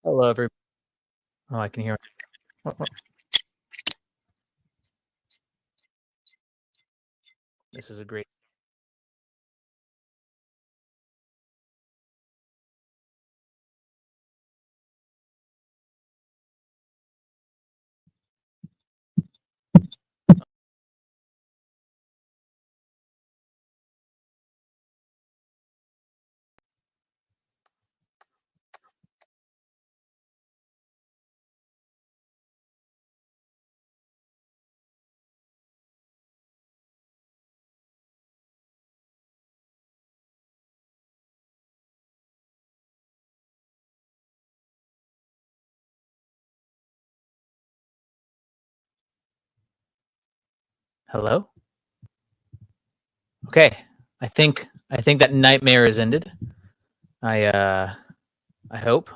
Hello, everybody. Oh, I can hear. This is a great. Hello. Okay, I think that nightmare is ended. I hope.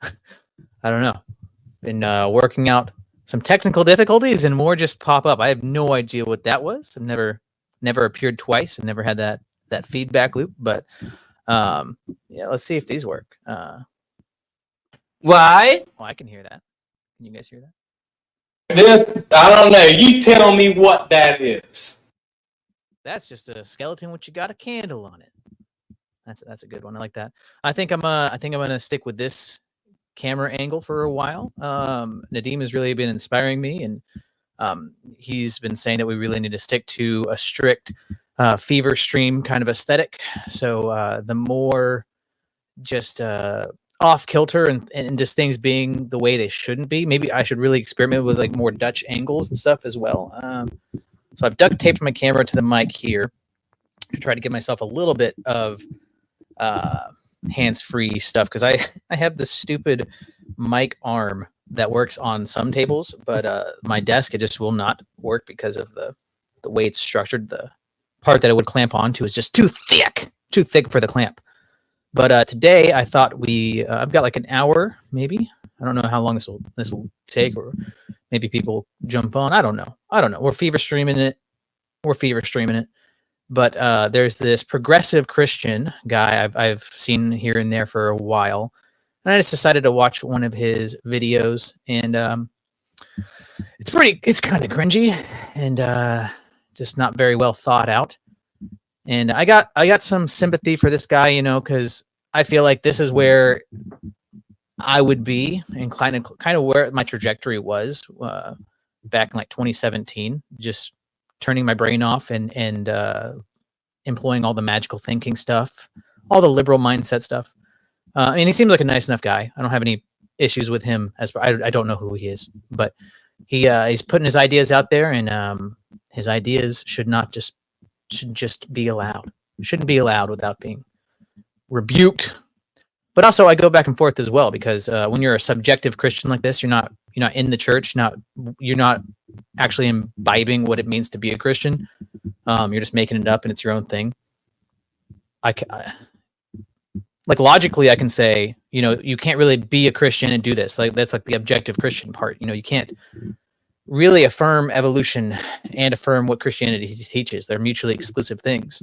I don't know. Been working out some technical difficulties and more just pop up. I have no idea what that was. I've never appeared twice and never had that feedback loop. But yeah, let's see if these work. Why? Oh, I can hear that. Can you guys hear that? I don't know. You tell me what that is. That's just a skeleton which you got a candle on it. That's a good one. I like that. I think I'm gonna stick with this camera angle for a while. Nadim has really been inspiring me, and he's been saying that we really need to stick to a strict fever stream kind of aesthetic. So the more just off kilter and just things being the way they shouldn't be, maybe I should really experiment with like more Dutch angles and stuff as well. So I've duct taped my camera to the mic here to try to give myself a little bit of hands-free stuff because I have this stupid mic arm that works on some tables, but my desk it just will not work because of the way it's structured. The part that it would clamp onto is just too thick for the clamp. But today I thought I've got like an hour maybe. I don't know how long this will take, or maybe people jump on. I don't know. We're fever streaming it. But there's this progressive Christian guy I've seen here and there for a while, and I just decided to watch one of his videos, and it's kind of cringy and just not very well thought out. And I got some sympathy for this guy, because I feel like this is where I would be inclined, kind of where my trajectory was back in like 2017, just turning my brain off and employing all the magical thinking stuff, all the liberal mindset stuff. And he seems like a nice enough guy. I don't have any issues with him. I don't know who he is, but he's putting his ideas out there, and his ideas should just be allowed. Shouldn't be allowed without being rebuked. But also, I go back and forth as well because when you're a subjective Christian like this, you're not in the church. You're not actually imbibing what it means to be a Christian. You're just making it up, and it's your own thing. Like logically, I can say, you can't really be a Christian and do this. Like that's like the objective Christian part. You can't really affirm evolution and affirm what Christianity teaches. They're mutually exclusive things.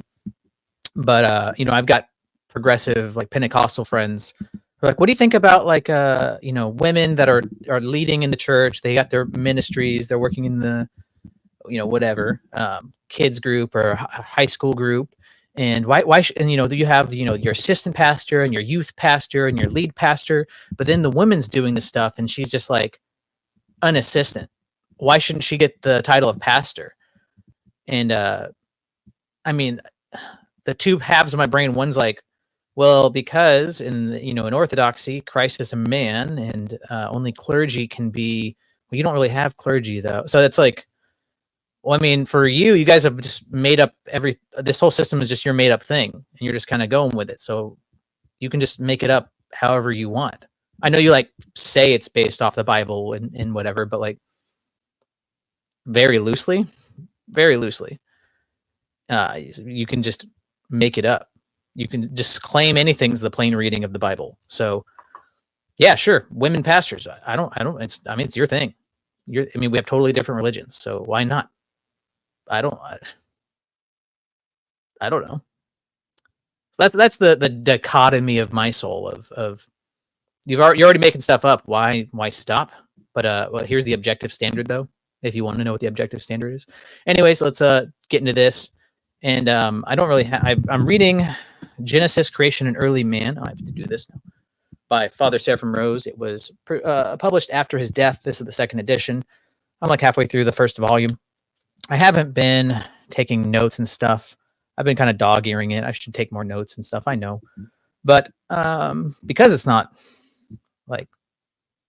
But I've got progressive like Pentecostal friends who are like, what do you think about like women that are leading in the church? They got their ministries, they're working in the whatever kids group or high school group, and why and you have your assistant pastor and your youth pastor and your lead pastor, but then the woman's doing this stuff and she's just like an assistant. Why shouldn't she get the title of pastor? And I mean, the two halves of my brain, one's like, well, because in Orthodoxy, Christ is a man, and only clergy can be. Well, you don't really have clergy though, so that's like. Well, I mean, for you guys have just made up this whole system is just your made up thing, and you're just kind of going with it. So you can just make it up however you want. I know you like say it's based off the Bible and whatever, but like very loosely, you can just make it up. You can just claim anything's the plain reading of the Bible. So yeah, sure. Women pastors. I don't, it's your thing. We have totally different religions. So why not? I don't know. So that's the dichotomy of my soul of you're already making stuff up. Why stop? But well, here's the objective standard though, if you want to know what the objective standard is. Anyways, let's get into this. And I don't really I'm reading Genesis, Creation, and Early Man. I have to do this now. By Father Seraphim Rose. It was published after his death. This is the second edition. I'm like halfway through the first volume. I haven't been taking notes and stuff. I've been kind of dog-earing it. I should take more notes and stuff, I know. But because it's not like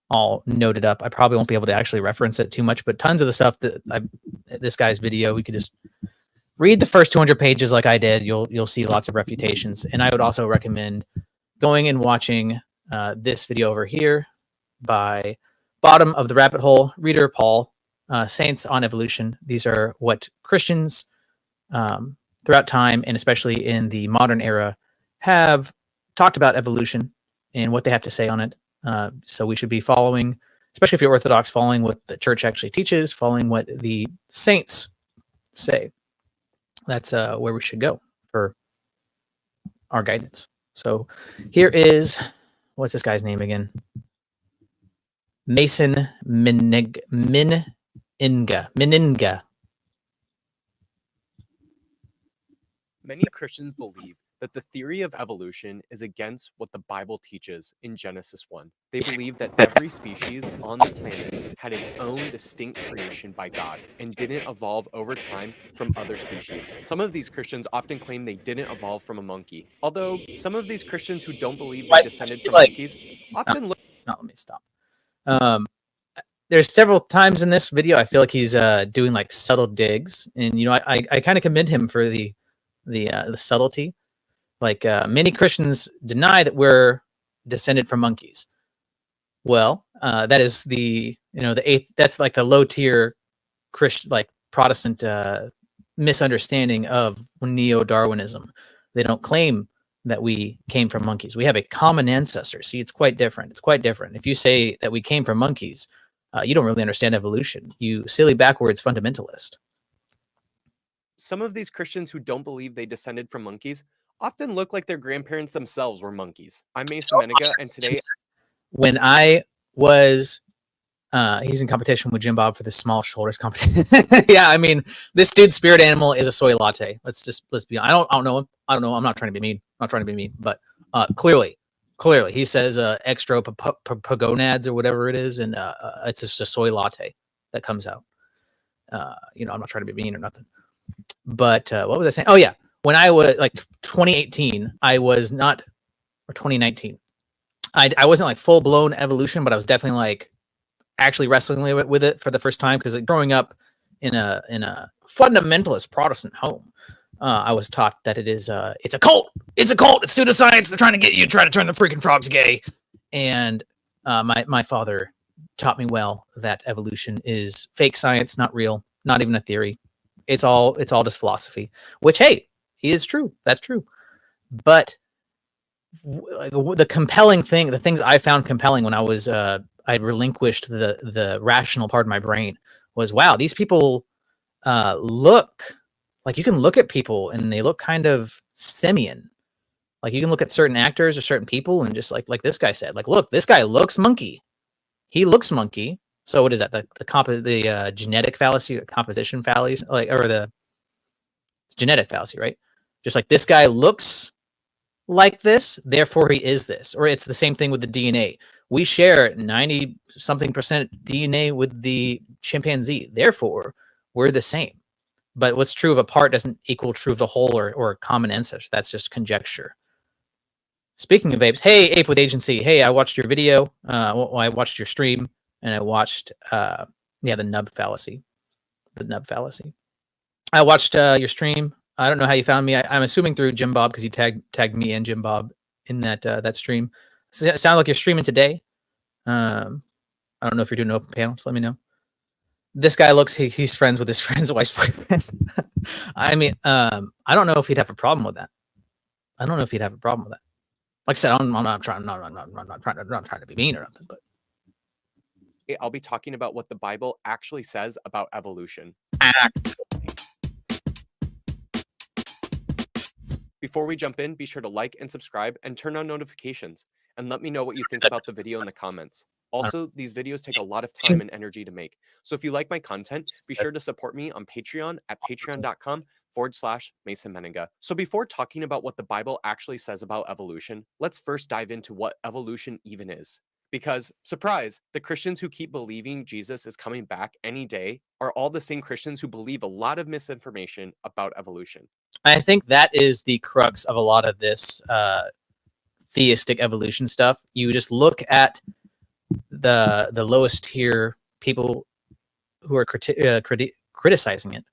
all noted up, I probably won't be able to actually reference it too much, but tons of the stuff that this guy's video, we could just read the first 200 pages like I did. You'll see lots of refutations. And I would also recommend going and watching this video over here by Bottom of the Rabbit Hole, Reader Paul, Saints on Evolution. These are what Christians throughout time, and especially in the modern era, have talked about evolution and what they have to say on it. So we should be following, especially if you're Orthodox, following what the church actually teaches, following what the saints say. That's where we should go for our guidance. So here is, what's this guy's name again? Mason Meninga. Many Christians believe that the theory of evolution is against what the Bible teaches in Genesis 1. They believe that every species on the planet had its own distinct creation by God and didn't evolve over time from other species. Some of these Christians often claim they didn't evolve from a monkey, although some of these Christians who don't believe they descended from monkeys often look... It's not, let me stop. There's several times in this video I feel like he's doing like subtle digs, and you know I kind of commend him for the subtlety. Like many Christians deny that we're descended from monkeys. Well, that is the eighth. That's like the low tier Christian, like Protestant misunderstanding of neo-Darwinism. They don't claim that we came from monkeys. We have a common ancestor. See, it's quite different. It's quite different. If you say that we came from monkeys, you don't really understand evolution. You silly backwards fundamentalist. Some of these Christians who don't believe they descended from monkeys often look like their grandparents themselves were monkeys. I'm Mason Meniga, and today... When I was... he's in competition with Jim Bob for the small shoulders competition. Yeah, I mean, this dude's spirit animal is a soy latte. Let's be honest. I don't know him. I don't know. I'm not trying to be mean. I'm not trying to be mean. But clearly, he says extra pagonads or whatever it is, and it's just a soy latte that comes out. I'm not trying to be mean or nothing. But what was I saying? Oh, yeah. When I was like 2018, I was not, or 2019, I wasn't like full blown evolution, but I was definitely like actually wrestling with it for the first time, because growing up in a fundamentalist Protestant home, I was taught that it's a cult, it's pseudoscience. They're trying to get you to try to turn the freaking frogs gay. And my father taught me well that evolution is fake science, not real, not even a theory. It's all just philosophy, which, hey, is true. That's true. But the compelling thing, the things I found compelling when I was I relinquished the rational part of my brain was, wow, these people look like, you can look at people and they look kind of simian. Like you can look at certain actors or certain people and just like this guy said, like, look, this guy looks monkey. He looks monkey. So what is that? The genetic fallacy, the composition fallacy, it's genetic fallacy, right? Just like this guy looks like this, therefore he is this. Or it's the same thing with the DNA. We share 90-something% DNA with the chimpanzee. Therefore, we're the same. But what's true of a part doesn't equal true of the whole or a common ancestor. That's just conjecture. Speaking of apes, hey, Ape with Agency. Hey, I watched your video. I watched your stream, and I watched the nub fallacy. The nub fallacy. I watched your stream. I don't know how you found me. I'm assuming through Jim Bob, because you tagged me and Jim Bob in that stream. It sounded like you're streaming today. I don't know if you're doing an open panel. Just let me know. This guy looks, he's friends with his friend's wife's boyfriend. I mean, I don't know if he'd have a problem with that. Like I said, I'm not trying to be mean or nothing, but I'll be talking about what the Bible actually says about evolution. Before we jump in, be sure to like and subscribe and turn on notifications. and let me know what you think about the video in the comments. Also, these videos take a lot of time and energy to make. So if you like my content, be sure to support me on Patreon at patreon.com/Mason Meninga. So before talking about what the Bible actually says about evolution, let's first dive into what evolution even is. Because, surprise, the Christians who keep believing Jesus is coming back any day are all the same Christians who believe a lot of misinformation about evolution. I think that is the crux of a lot of this theistic evolution stuff. You just look at the lowest tier people who are criticizing it,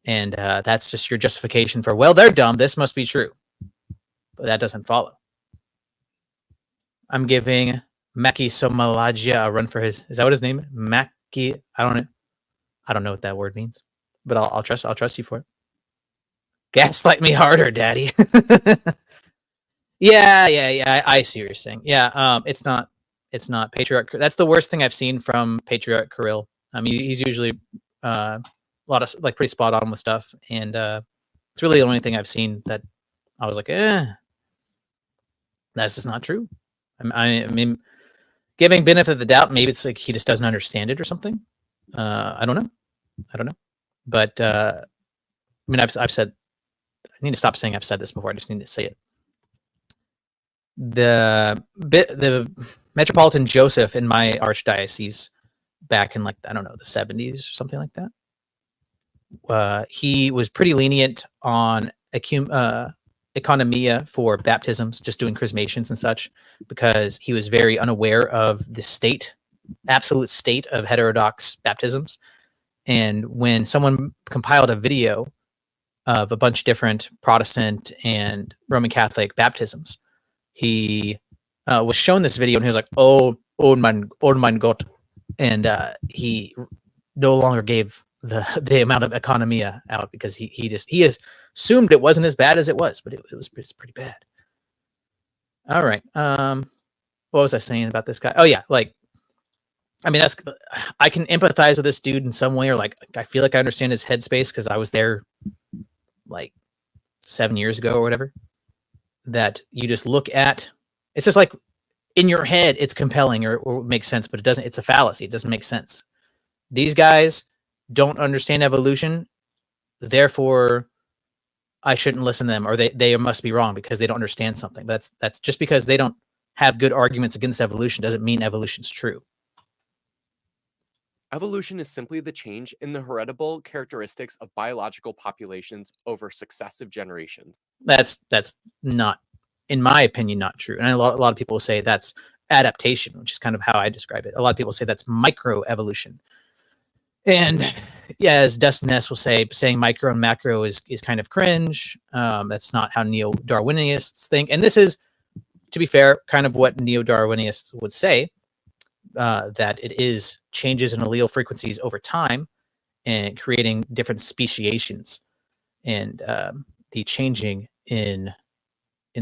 and that's just your justification for, well, they're dumb, this must be true. But that doesn't follow. I'm giving Maki Somalagia a run for his, is that what his name is? Maki, I don't know what that word means, but I'll trust you for it. Gaslight me harder, daddy. Yeah, I see what you're saying. Yeah, it's not Patriarch. That's the worst thing I've seen from Patriarch Kirill. I mean, he's usually a lot of like pretty spot on with stuff, and it's really the only thing I've seen that I was like, that's just not true. I mean, giving benefit of the doubt, maybe it's like he just doesn't understand it or something. I don't know, but I mean, I've said, I need to stop saying I've said this before. I just need to say it. The Metropolitan Joseph in my archdiocese back in, like, I don't know, the 70s or something like that. He was pretty lenient on economia for baptisms, just doing chrismations and such, because he was very unaware of the absolute state of heterodox baptisms. And when someone compiled a video of a bunch of different Protestant and Roman Catholic baptisms, he was shown this video, and he was like, oh mein Gott. And he no longer gave the amount of economia out, because he assumed it wasn't as bad as it was, but it's pretty bad. All right. What was I saying about this guy? Oh yeah, like, I mean, I can empathize with this dude in some way, or like, I feel like I understand his headspace because I was there like 7 years ago or whatever. That you just look at, it's just like in your head, it's compelling or makes sense, but it doesn't. It's a fallacy. It doesn't make sense. These guys don't understand evolution, therefore I shouldn't listen to them, or they must be wrong because they don't understand something. That's just because they don't have good arguments against evolution doesn't mean evolution's true. Evolution is simply the change in the heritable characteristics of biological populations over successive generations. That's not, in my opinion, not true. And a lot of people say that's adaptation, which is kind of how I describe it. A lot of people say that's microevolution. And yeah, as Dustin Ness will say, saying micro and macro is kind of cringe. That's not how neo-Darwinists think. And this is, to be fair, kind of what neo-Darwinists would say, that it is changes in allele frequencies over time and creating different speciations, and the changing in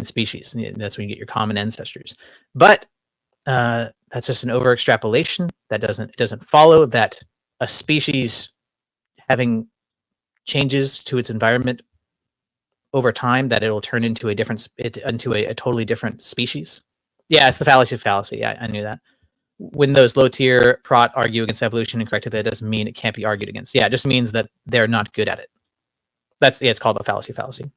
species. And that's when you get your common ancestors. But that's just an over extrapolation. It doesn't follow that a species having changes to its environment over time, that it'll turn into a totally different species. Yeah, it's the fallacy of fallacy. Yeah, I knew that. When those low tier prot argue against evolution incorrectly, that doesn't mean it can't be argued against. Yeah, it just means that they're not good at it. It's called the fallacy of fallacy.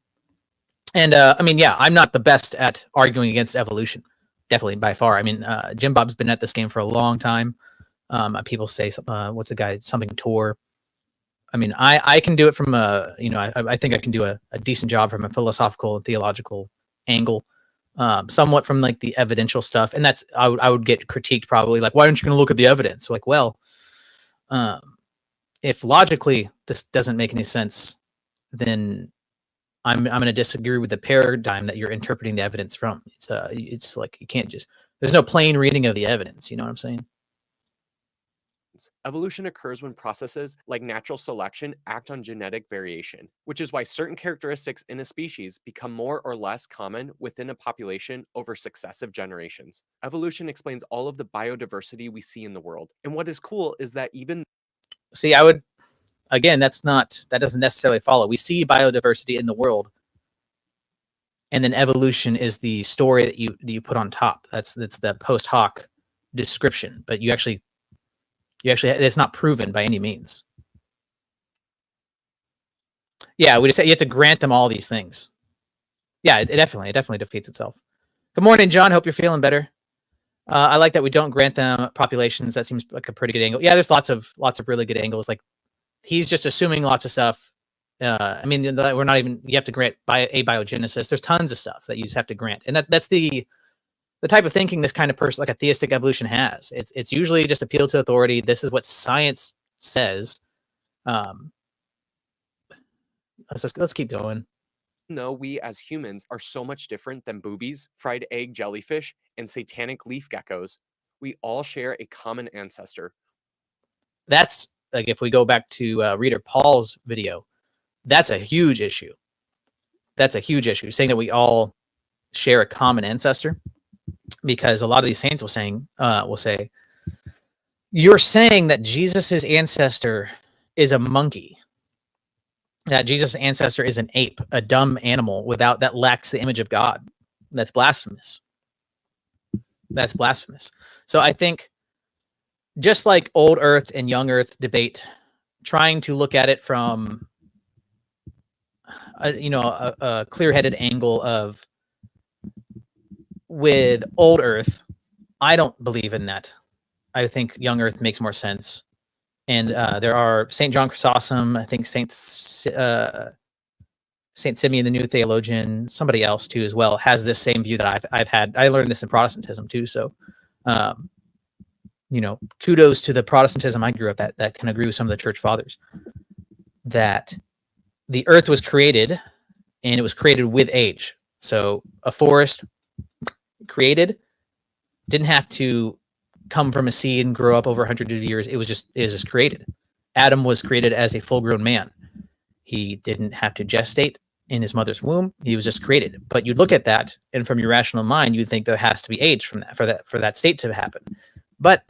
And I mean, yeah, I'm not the best at arguing against evolution, definitely by far. I mean, Jim Bob's been at this game for a long time. People say, what's the guy, something Tor. I mean, I can do it from I think I can do a decent job from a philosophical and theological angle, somewhat from like the evidential stuff. And that's, I would get critiqued probably, like, why aren't you going to look at the evidence? Like, well, if logically this doesn't make any sense, then I'm going to disagree with the paradigm that you're interpreting the evidence from. It's like, you can't just, there's no plain reading of the evidence. You know what I'm saying? Evolution occurs when processes like natural selection act on genetic variation, which is why certain characteristics in a species become more or less common within a population over successive generations. Evolution explains all of the biodiversity we see in the world. And what is cool is that See, again, that doesn't necessarily follow. We see biodiversity in the world and then evolution is the story that you put on top. That's the post hoc description, but you actually it's not proven by any means. Yeah, we just say you have to grant them all these things. Yeah, it definitely defeats itself. Good morning, John. Hope you're feeling better. I like that we don't grant them populations. That seems like a pretty good angle. Yeah, there's lots of really good angles. Like he's just assuming lots of stuff. I mean, we're not even. You have to grant abiogenesis. There's tons of stuff that you just have to grant, and that's the type of thinking this kind of person, like a theistic evolution, has. It's usually just appeal to authority. This is what science says. Let's keep going. No, we as humans are so much different than boobies, fried egg jellyfish, and satanic leaf geckos. We all share a common ancestor. That's like if we go back to Reader Paul's video, that's a huge issue. That's a huge issue, saying that we all share a common ancestor, because a lot of these saints will say, you're saying that Jesus's ancestor is a monkey, that Jesus' ancestor is an ape, a dumb animal that lacks the image of God. That's blasphemous. That's blasphemous. So I think just like old earth and young earth debate, trying to look at it from a clear-headed angle of, with old earth, I don't believe in that. I think young earth makes more sense. And there are St. John Chrysostom, I think St. Simeon, the New Theologian, somebody else too as well, has this same view that I've had. I learned this in Protestantism too. So, kudos to the Protestantism I grew up at that can agree with some of the church fathers, that the earth was created and it was created with age. So a forest created didn't have to come from a seed and grow up over hundreds of years. It was just created. Adam was created as a full-grown man. He didn't have to gestate in his mother's womb. He was just created. But you look at that, and from your rational mind, you'd think there has to be age from that for that state to happen. But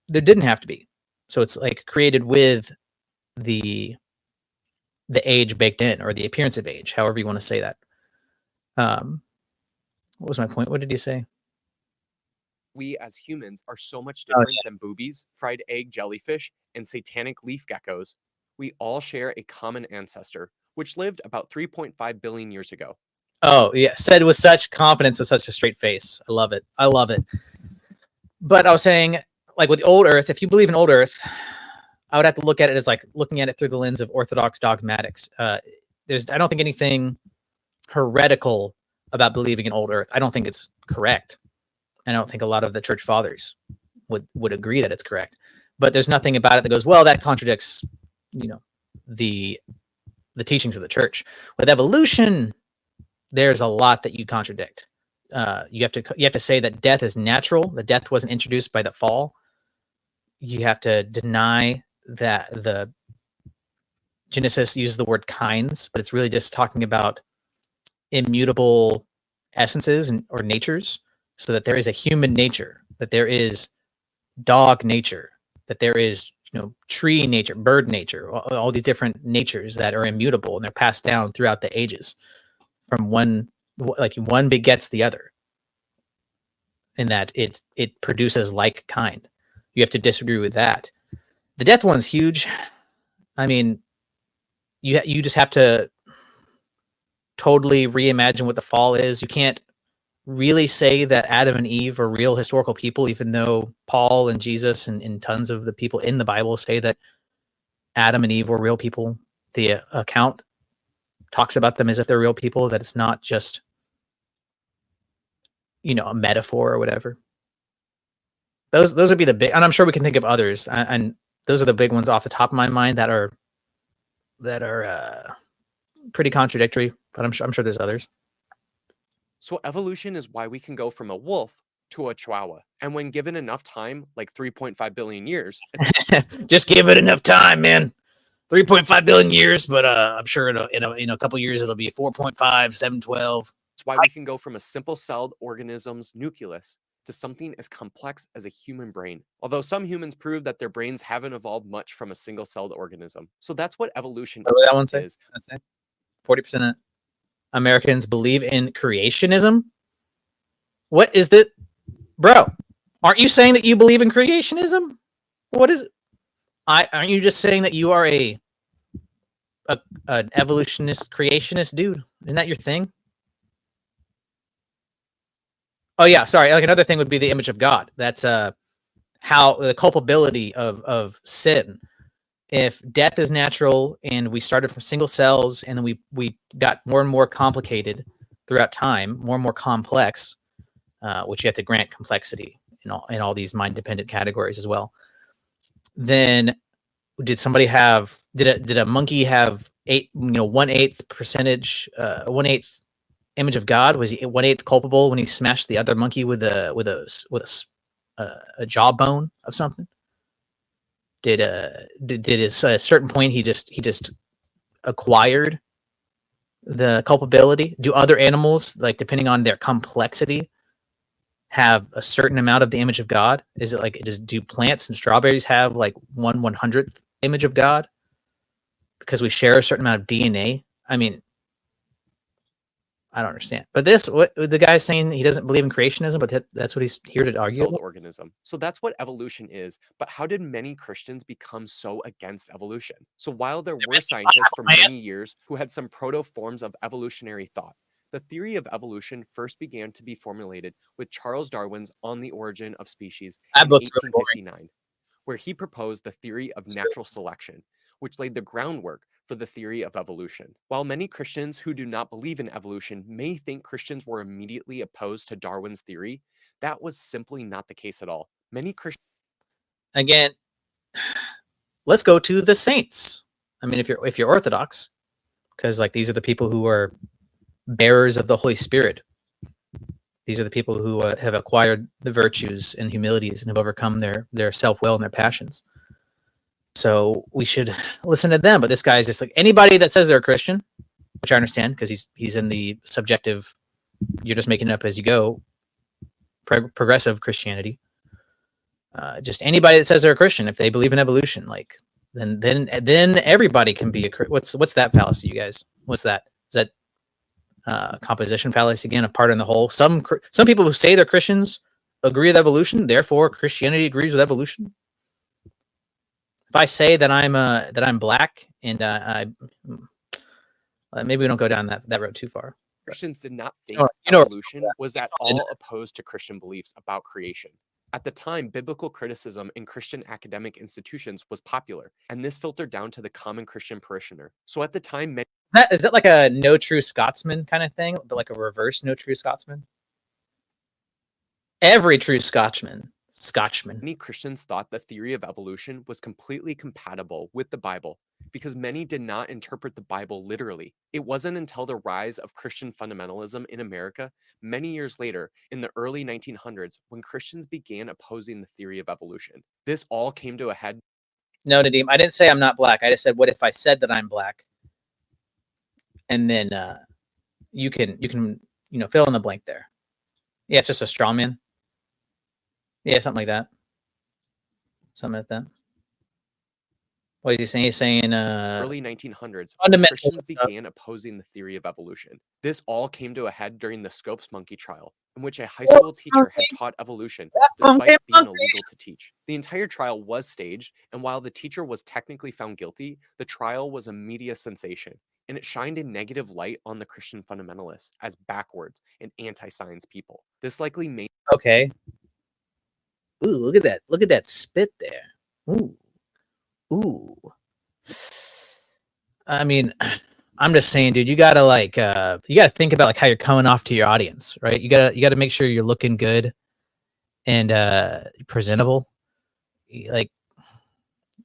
there didn't have to be. So it's like created with the age baked in, or the appearance of age, however you want to say that. What was my point? What did you say? We as humans are so much different than boobies, fried egg jellyfish, and satanic leaf geckos. We all share a common ancestor, which lived about 3.5 billion years ago. Oh, yeah. Said with such confidence and such a straight face. I love it. I love it. But I was saying, like with old earth, if you believe in old earth, I would have to look at it as like looking at it through the lens of orthodox dogmatics. I don't think anything heretical about believing in old earth. I don't think it's correct. I don't think a lot of the church fathers would agree that it's correct. But there's nothing about it that goes, well, that contradicts, the teachings of the church. With evolution, there's a lot that you contradict. You have to say that death is natural, that death wasn't introduced by the fall. You have to deny that the Genesis uses the word kinds, but it's really just talking about immutable essences or natures. So that there is a human nature, that there is dog nature, that there is tree nature, bird nature, all these different natures that are immutable, and they're passed down throughout the ages from one begets the other, in that it produces like kind. You have to disagree with that. The death one's huge. I mean, you just have to totally reimagine what the fall is. You can't really say that Adam and Eve are real historical people, even though Paul and Jesus and tons of the people in the Bible say that Adam and Eve were real people. The account talks about them as if they're real people, that it's not just, a metaphor or whatever. Those would be the big, and I'm sure we can think of others, and those are the big ones off the top of my mind that are pretty contradictory, but I'm sure there's others. So evolution is why we can go from a wolf to a chihuahua. And when given enough time, like 3.5 billion years. Just give it enough time, man. 3.5 billion years, but I'm sure in a couple years it'll be 4.5, 712. It's why we can go from a simple-celled organism's nucleus to something as complex as a human brain. Although some humans prove that their brains haven't evolved much from a single-celled organism. So that's what evolution What would that one say? is. That's it. 40%. Americans believe in creationism. What is that, bro? Aren't you saying that you believe in creationism? What is it? Aren't you just saying that you are an evolutionist, creationist dude? Isn't that your thing? Oh yeah, sorry. Like another thing would be the image of God. That's how the culpability of sin. If death is natural and we started from single cells and then we got more and more complicated throughout time, more and more complex, which you have to grant complexity in all these mind dependent categories as well. Then did a monkey have 1/8 percentage, 1/8 image of God? Was he 1/8 culpable when he smashed the other monkey with a jawbone of something? Did his at a certain point he just acquired the culpability? Do other animals, like depending on their complexity, have a certain amount of the image of God? Is it like do plants and strawberries have like 1/100th image of God because we share a certain amount of DNA? I mean, I don't understand. But what the guy's saying, he doesn't believe in creationism, but that's what he's here to argue celled about. organism. So that's what evolution is. But how did many Christians become so against evolution? So while there were scientists for many years who had some proto forms of evolutionary thought, the theory of evolution first began to be formulated with Charles Darwin's On the Origin of Species That in book's really boring. 1859, where he proposed the theory of natural selection, which laid the groundwork for the theory of evolution. While many Christians who do not believe in evolution may think Christians were immediately opposed to Darwin's theory, that was simply not the case at all. Many Christians Again, let's go to the saints. I mean, if you're Orthodox, because like these are the people who are bearers of the Holy Spirit. These are the people who have acquired the virtues and humilities and have overcome their self-will and their passions. So we should listen to them. But this guy is just like anybody that says they're a Christian, which I understand because he's in the subjective, you're just making it up as you go, progressive Christianity. Just anybody that says they're a Christian, if they believe in evolution, like then everybody can be a what's that fallacy, you guys? What's that? Is that composition fallacy again? A part in the whole. Some people who say they're Christians agree with evolution, therefore Christianity agrees with evolution. If I say that I'm black and maybe we don't go down that road too far. Christians did not think you know- evolution was at all opposed to Christian beliefs about creation. At the time, biblical criticism in Christian academic institutions was popular, and this filtered down to the common Christian parishioner. So at the time, many Is that like a no true Scotsman kind of thing, but like a reverse no true Scotsman? Every true Scotchman. many Christians thought the theory of evolution was completely compatible with the Bible because many did not interpret the Bible literally. It wasn't until the rise of Christian fundamentalism in America many years later, in the early 1900s, when Christians began opposing the theory of evolution. This all came to a head. No, Nadim, I didn't say I'm not black. I just said, what if I said that I'm black? And then you can fill in the blank there. Yeah, it's just a straw man. Yeah, something like that. Something like that. What is he saying? He's saying Early 1900s, when fundamentals Christians and stuff. began opposing the theory of evolution. This all came to a head during the Scopes monkey trial, in which a high school teacher had taught evolution despite being illegal to teach. The entire trial was staged, and while the teacher was technically found guilty, the trial was a media sensation, and it shined a negative light on the Christian fundamentalists as backwards and anti-science people. This likely made Okay. Ooh, look at that. Look at that spit there. Ooh. Ooh. I mean, I'm just saying, dude, you gotta think about like how you're coming off to your audience, right? You gotta make sure you're looking good and presentable. Like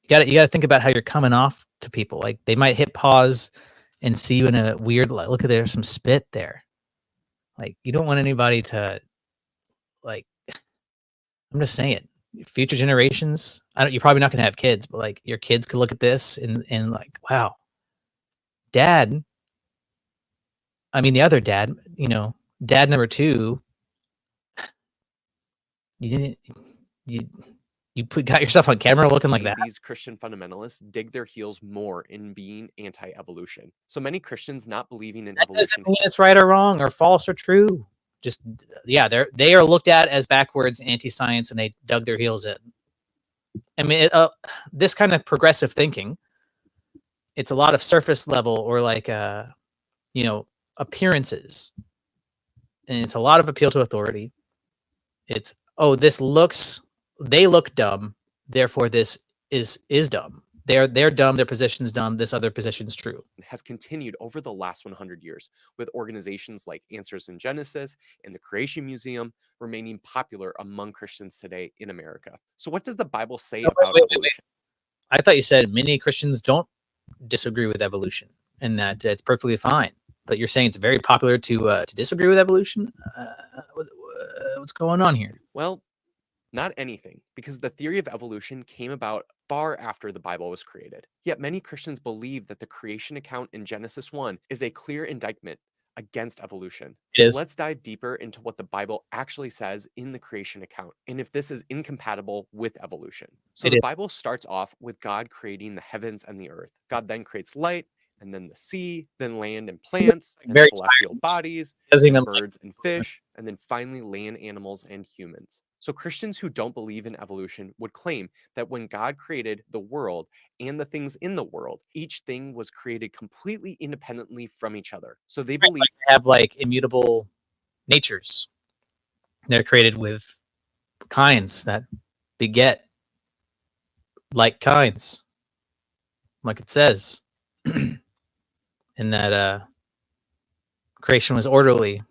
you gotta think about how you're coming off to people. Like they might hit pause and see you in a weird look at there's some spit there. Like you don't want anybody to like I'm just saying, future generations. You're probably not gonna have kids, but like your kids could look at this and like, wow, dad. I mean, the other dad, dad number two. You got yourself on camera looking like made that. these Christian fundamentalists dig their heels more in being anti-evolution. So many Christians not believing in That evolution doesn't mean it's right or wrong or false or true. Just yeah, they are looked at as backwards, anti-science, and they dug their heels in. I mean, this kind of progressive thinking, it's a lot of surface level or like appearances, and it's a lot of appeal to authority. It's they look dumb, therefore this is dumb. They're dumb, their position's dumb, this other position's true. has continued over the last 100 years, with organizations like Answers in Genesis and the Creation Museum remaining popular among Christians today in America. So what does the Bible say about wait. evolution? I thought you said many Christians don't disagree with evolution and that it's perfectly fine. But you're saying it's very popular to disagree with evolution? What's going on here? Well, not anything, because the theory of evolution came about far after the Bible was created. Yet many Christians believe that the creation account in Genesis 1 is a clear indictment against evolution. It is. Let's dive deeper into what the Bible actually says in the creation account and if this is incompatible with evolution. So It the is. Bible starts off with God creating the heavens and the earth. God then creates light, and then the sea, then land and plants, and Very celestial bodies, Doesn't and even birds and fish, and then finally land animals and humans. So Christians who don't believe in evolution would claim that when God created the world and the things in the world, each thing was created completely independently from each other. So they believe have like immutable natures. They're created with kinds that beget like kinds, like it says, and that creation was orderly.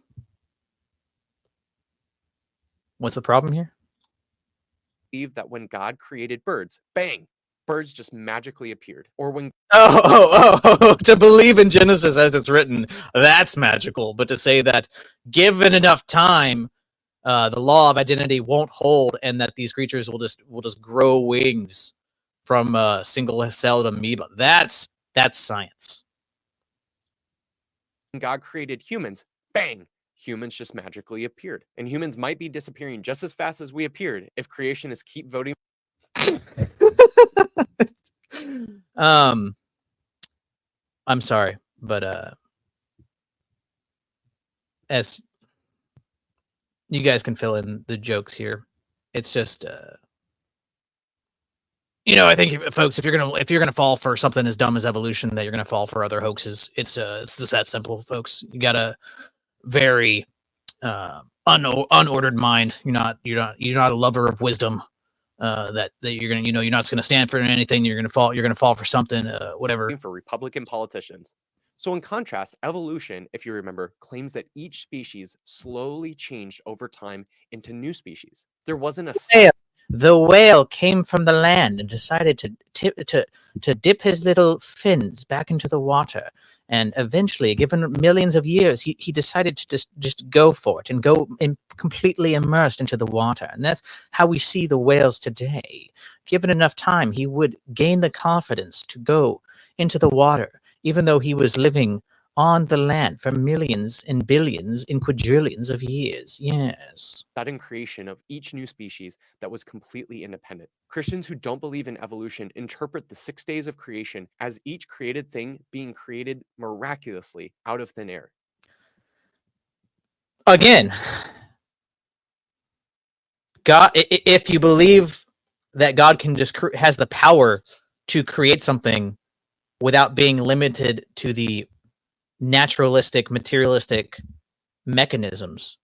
What's the problem here? that when God created birds, bang, birds just magically appeared. Or when To believe in Genesis as it's written, that's magical. But to say that given enough time, the law of identity won't hold, and that these creatures will just grow wings from a single-celled amoeba, that's science. God created humans, bang, humans just magically appeared. And humans might be disappearing just as fast as we appeared if creationists keep voting. I'm sorry, but as you guys can fill in the jokes here, it's just I think folks, if you're gonna fall for something as dumb as evolution, that you're gonna fall for other hoaxes. It's just that simple, folks. You got a very unordered mind. You're not a lover of wisdom. That you're gonna you're not gonna stand for anything. You're gonna fall for something. Whatever. For Republican politicians. So in contrast, evolution, if you remember, claims that each species slowly changed over time into new species. There wasn't a The whale came from the land and decided to dip his little fins back into the water. And eventually, given millions of years, he decided to just go for it and go completely immersed into the water. And that's how we see the whales today. Given enough time, he would gain the confidence to go into the water, even though he was living on the land for millions and billions and quadrillions of years. Yes. sudden creation of each new species that was completely independent. Christians who don't believe in evolution interpret the 6 days of creation as each created thing being created miraculously out of thin air. Again, God, if you believe that God can just has the power to create something without being limited to the naturalistic, materialistic mechanisms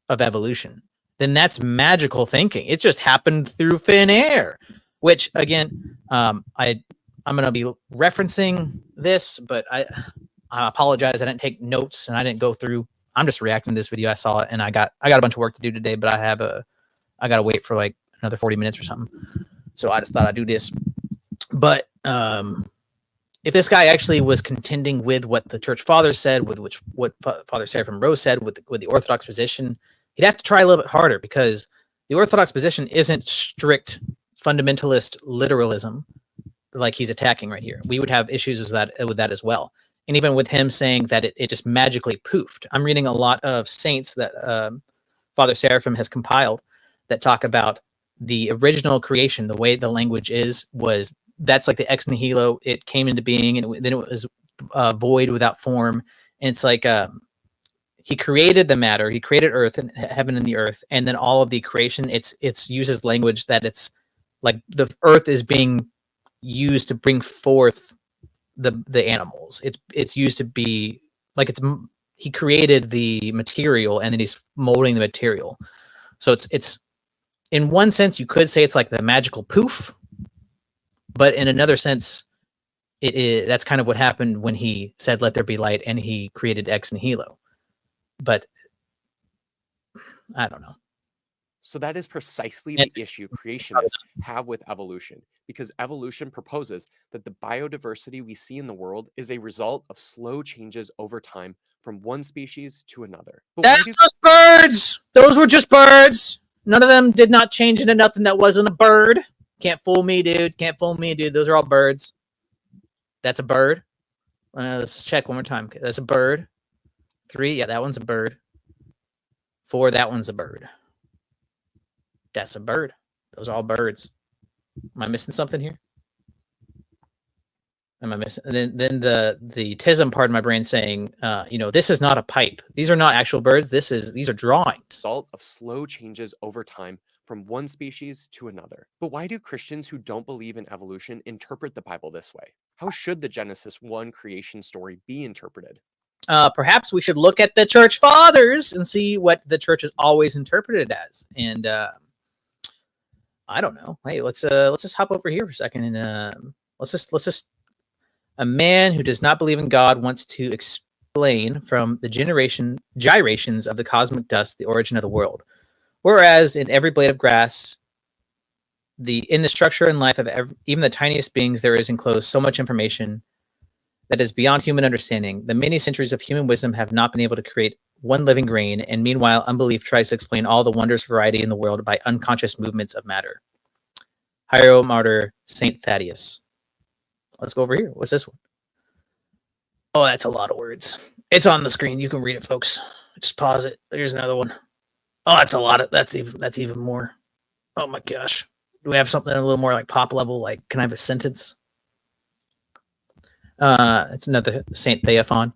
of evolution, then that's magical thinking. It just happened through thin air, which again, I'm going to be referencing this, but I apologize. I didn't take notes and I didn't go through. I'm just reacting to this video. I saw it and I got a bunch of work to do today, but I got to wait for like another 40 minutes or something. So I just thought I'd do this. But if this guy actually was contending with what the church fathers said, with what Father Seraphim Rose said, with the Orthodox position, he'd have to try a little bit harder, because the Orthodox position isn't strict fundamentalist literalism like he's attacking right here. We would have issues with that as well. And even with him saying that it just magically poofed. I'm reading a lot of saints that Father Seraphim has compiled that talk about the original creation, the way the language was that's like the ex nihilo. It came into being, and then it was void without form. And it's like he created the matter, he created earth and heaven and the earth, and then all of the creation. It's uses language that it's like the earth is being used to bring forth the animals. It's used to be like he created the material and then he's molding the material. So it's in one sense you could say it's like the magical poof, but in another sense it is that's kind of what happened when he said let there be light and he created ex nihilo. But I don't know. So that is precisely the issue creationists have with evolution, because evolution proposes that the biodiversity we see in the world is a result of slow changes over time from one species to another. But That's just birds. Those were just birds. None of them did not change into nothing that wasn't a bird. Can't fool me, dude. Can't fool me, dude. Those are all birds. That's a bird. Let's check one more time. That's a bird. 3, yeah, that one's a bird. 4, that one's a bird. That's a bird. Those are all birds. Am I missing something here? Am I missing? And then the tism part of my brain saying, this is not a pipe. These are not actual birds. These are drawings. Result of slow changes over time from one species to another. But why do Christians who don't believe in evolution interpret the Bible this way? How should the Genesis 1 creation story be interpreted? Perhaps we should look at the church fathers and see what the church has always interpreted it as. And I don't know. Hey, let's just hop over here for a second and let's just. A man who does not believe in God wants to explain from the gyrations of the cosmic dust the origin of the world. Whereas in every blade of grass, in the structure and life of even the tiniest beings, there is enclosed so much information that is beyond human understanding. The many centuries of human wisdom have not been able to create one living grain, and meanwhile, unbelief tries to explain all the wondrous variety in the world by unconscious movements of matter. Hieromartyr Saint Thaddeus. Let's go over here. What's this one? Oh, that's a lot of words. It's on the screen. You can read it, folks. Just pause it. Here's another one. Oh, that's a lot of. That's even more. Oh my gosh. Do we have something a little more like pop level? Like, can I have a sentence? It's another Saint Theophon.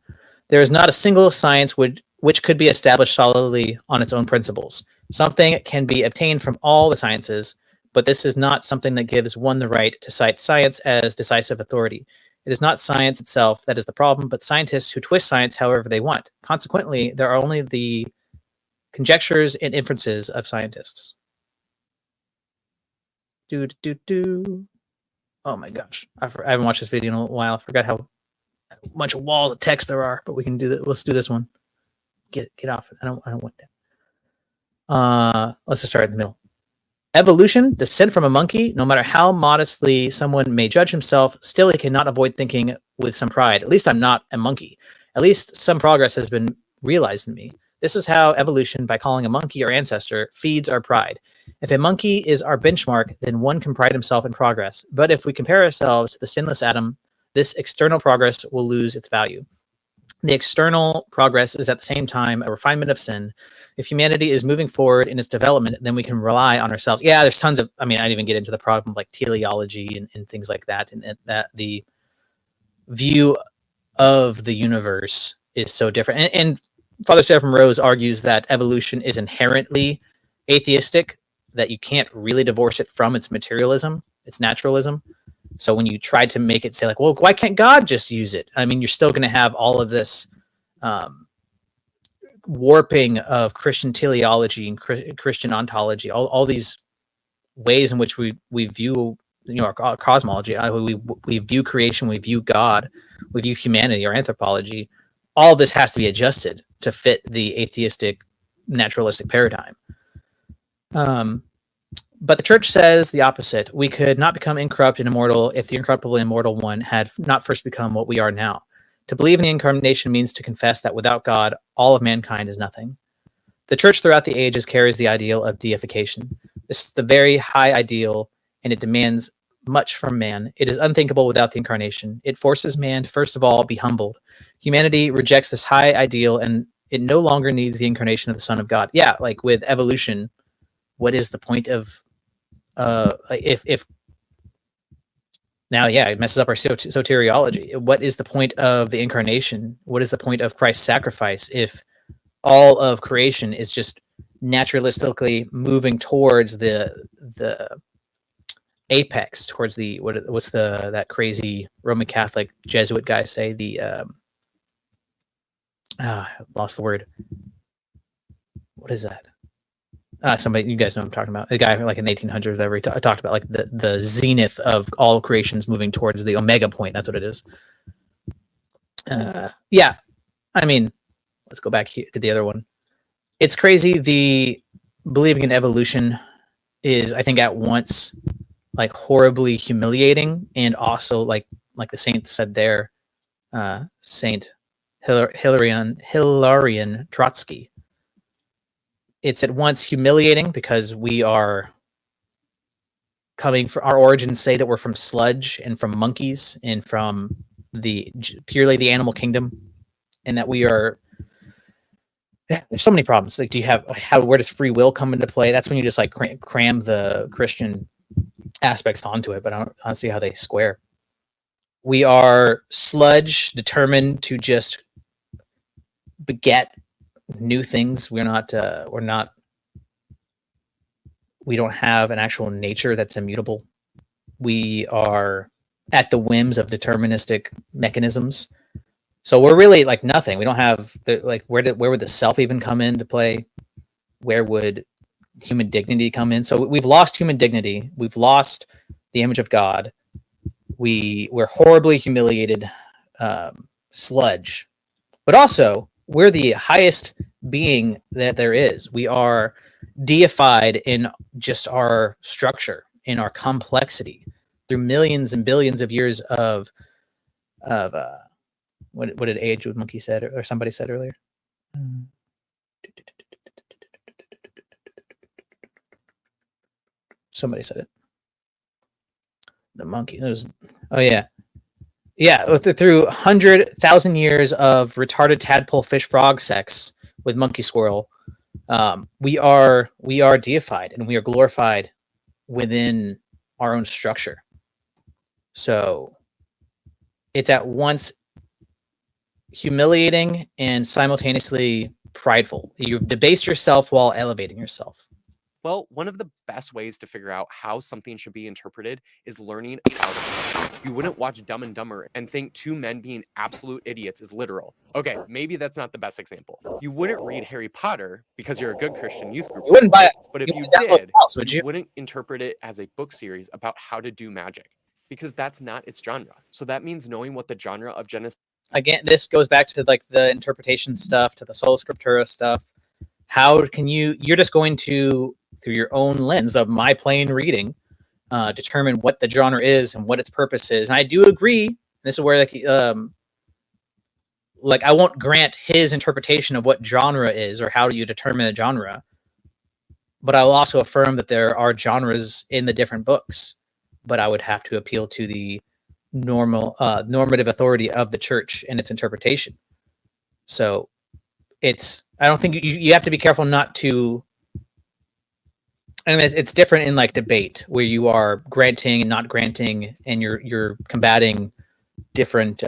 There is not a single science which could be established solidly on its own principles. Something can be obtained from all the sciences, but this is not something that gives one the right to cite science as decisive authority. It is not science itself that is the problem, but scientists who twist science however they want. Consequently, there are only the conjectures and inferences of scientists. Oh my gosh. I haven't watched this video in a while. I forgot how much walls of text there are, but we can do that. Let's do this one. Get off it. I don't want that. Let's just start in the middle. Evolution, descent from a monkey. No matter how modestly someone may judge himself, still he cannot avoid thinking with some pride, at least I'm not a monkey. At least some progress has been realized in me. This is how evolution, by calling a monkey our ancestor, feeds our pride. If a monkey is our benchmark, then one can pride himself in progress. But if we compare ourselves to the sinless Adam, this external progress will lose its value. The external progress is at the same time a refinement of sin. If humanity is moving forward in its development, then we can rely on ourselves. Yeah, there's tons of, I didn't even get into the problem of like teleology and things like that. And that the view of the universe is so different. And Father Seraphim Rose argues that evolution is inherently atheistic, that you can't really divorce it from its materialism, its naturalism. So when you try to make it say like, well, why can't God just use it? You're still going to have all of this warping of Christian teleology and Christian ontology, all these ways in which we view our cosmology. We view creation, we view God, we view humanity, our anthropology. All this has to be adjusted to fit the atheistic naturalistic paradigm. But the church says the opposite. We could not become incorrupt and immortal if the incorruptible and immortal one had not first become what we are now. To believe in the incarnation means to confess that without God, all of mankind is nothing. The church throughout the ages carries the ideal of deification. This is the very high ideal, and it demands much from man. It is unthinkable without the incarnation. It forces man to first of all be humbled. Humanity rejects this high ideal, and it no longer needs the incarnation of the Son of God. Yeah, like with evolution, what is the point of if now, yeah, it messes up our soteriology. What is the point of the incarnation? What is the point of Christ's sacrifice if all of creation is just naturalistically moving towards the apex, towards the what's that crazy Roman Catholic Jesuit guy say, the I lost the word. What is that? Somebody, you guys know what I'm talking about. The guy like in the 1800s, whatever, he talked about like the zenith of all creations moving towards the omega point. That's what it is. Yeah, I mean, let's go back here to the other one. It's crazy. The believing in evolution is, I think, at once like horribly humiliating and also like the saint said there, Saint Hilarion Trotsky. It's at once humiliating because we are coming from our origins, say that we're from sludge and from monkeys and from purely the animal kingdom, and that we are. There's so many problems. Like, where does free will come into play? That's when you just like cram the Christian aspects onto it, but I don't see how they square. We are sludge determined to just beget new things. We don't have an actual nature that's immutable. We are at the whims of deterministic mechanisms. So we're really like nothing. We don't have where would the self even come into play? Where would human dignity come in? So we've lost human dignity. We've lost the image of God. We're horribly humiliated sludge, but also we're the highest being that there is. We are deified in just our structure, in our complexity, through millions and billions of years of what did Age with Monkey said or somebody said earlier? Somebody said it. The monkey. Through 100,000 years of retarded tadpole fish frog sex with monkey squirrel, we are deified and we are glorified within our own structure. So it's at once humiliating and simultaneously prideful. You debase yourself while elevating yourself. Well, one of the best ways to figure out how something should be interpreted is learning about it. You wouldn't watch Dumb and Dumber and think two men being absolute idiots is literal. Okay, maybe that's not the best example. You wouldn't read Harry Potter because you're a good Christian youth group. You wouldn't buy it. But if you did, you wouldn't interpret it as a book series about how to do magic, because that's not its genre. So that means knowing what the genre of Genesis. Again, this goes back to like the interpretation stuff, to the Sola Scriptura stuff. How can you're just going to, through your own lens of my plain reading, determine what the genre is and what its purpose is. And I do agree. This is where like I won't grant his interpretation of what genre is or how do you determine a genre, but I will also affirm that there are genres in the different books. But I would have to appeal to the normative authority of the church and its interpretation. So I don't think you have to be careful not to. I mean, it's different in like debate where you are granting and not granting, and you're combating different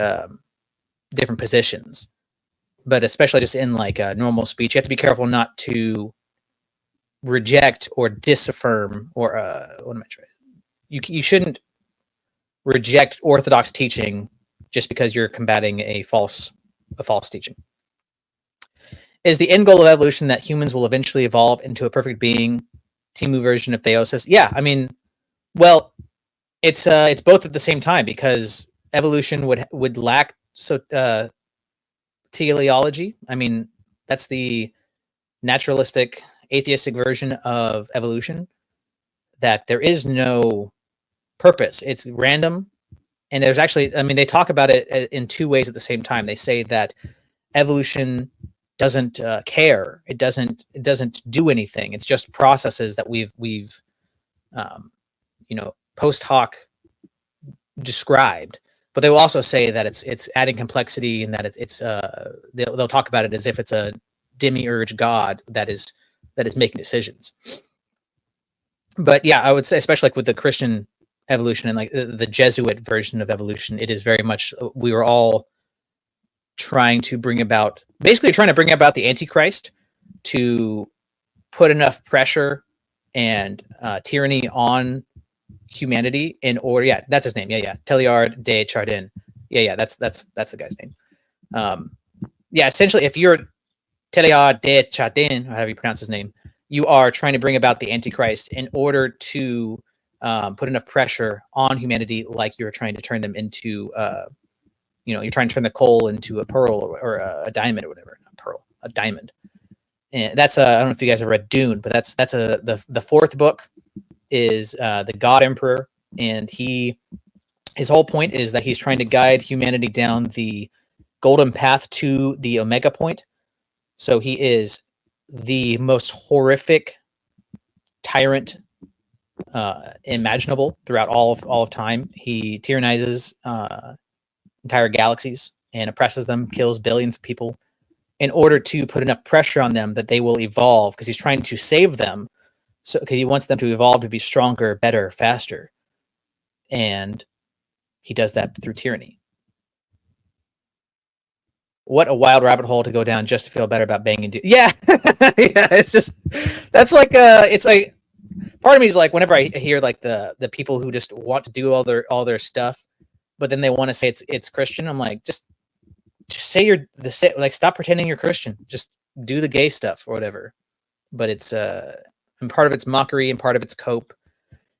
positions. But especially just in like normal speech, you have to be careful not to reject or disaffirm or what am I trying? You shouldn't reject orthodox teaching just because you're combating a false teaching. Is the end goal of evolution that humans will eventually evolve into a perfect being? Timu version of theosis? Yeah, I mean, well, it's both at the same time, because evolution would lack teleology. I mean, that's the naturalistic, atheistic version of evolution, that there is no purpose. It's random. And there's actually, I mean, they talk about it in two ways at the same time. They say that evolution doesn't care. It doesn't do anything. It's just processes that we've post hoc described. But they will also say that it's adding complexity, and that they'll talk about it as if it's a demiurge god that is making decisions. But yeah, I would say, especially like with the Christian evolution and like the Jesuit version of evolution, it is very much we were all trying to bring about, basically trying to bring about the Antichrist to put enough pressure and tyranny on humanity in order. Yeah, that's his name. Yeah, Teilhard de Chardin. Yeah, that's the guy's name. Yeah, essentially, if you're Teilhard de Chardin, or however you pronounce his name, you are trying to bring about the Antichrist in order to put enough pressure on humanity, like you're trying to turn them into, you're trying to turn the coal into a pearl or a diamond or whatever. Not pearl, a diamond. And that's I don't know if you guys have read Dune, but that's the fourth book is the God Emperor, and his whole point is that he's trying to guide humanity down the golden path to the Omega point. So he is the most horrific tyrant imaginable throughout all of time. He tyrannizes entire galaxies and oppresses them, kills billions of people in order to put enough pressure on them that they will evolve, because he's trying to save them. So because he wants them to evolve to be stronger, better, faster. And he does that through tyranny. What a wild rabbit hole to go down just to feel better about banging. Yeah, yeah. It's just that's like it's like part of me is like whenever I hear like the people who just want to do all their stuff, but then they want to say it's Christian. I'm like, just say you're like stop pretending you're Christian. Just do the gay stuff or whatever. But it's and part of it's mockery and part of it's cope.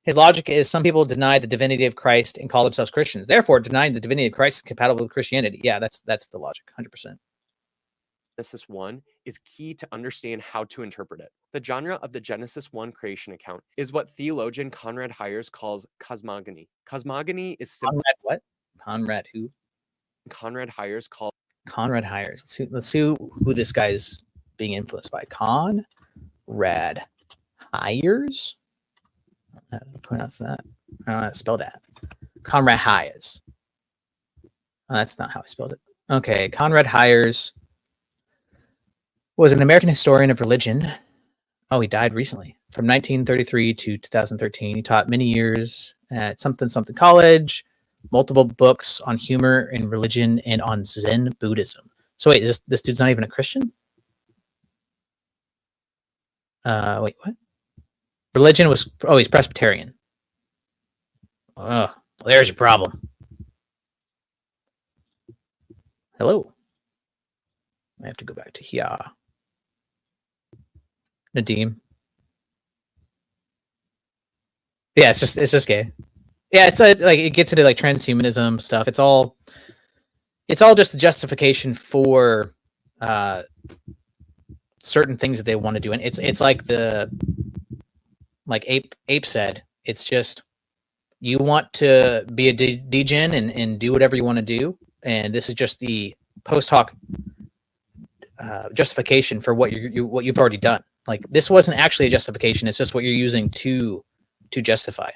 His logic is some people deny the divinity of Christ and call themselves Christians. Therefore, denying the divinity of Christ is compatible with Christianity. Yeah, that's the logic, 100%. Genesis 1 is key to understand how to interpret it. The genre of the Genesis 1 creation account is what theologian Conrad Hyers calls cosmogony. Cosmogony is simply Conrad what? Conrad who? Conrad Hyers calls Conrad Hyers. Let's see who this guy's being influenced by. Conrad Hyers? How do you pronounce that? I don't know how to spell that. Conrad Hyers. Oh, that's not how I spelled it. Okay, Conrad Hyers was an American historian of religion. Oh, he died recently. From 1933 to 2013, he taught many years at something college, multiple books on humor and religion and on Zen Buddhism. So wait, this dude's not even a Christian? Wait, what? Religion was, he's Presbyterian. Oh, well, there's your problem. Hello. I have to go back to here. Nadim. Yeah, it's just gay. Yeah, it's like it gets into like transhumanism stuff. It's all just a justification for certain things that they want to do, and it's like Ape said. It's just you want to be a degen and do whatever you want to do, and this is just the post hoc justification for what you've already done. Like this wasn't actually a justification; it's just what you're using to justify.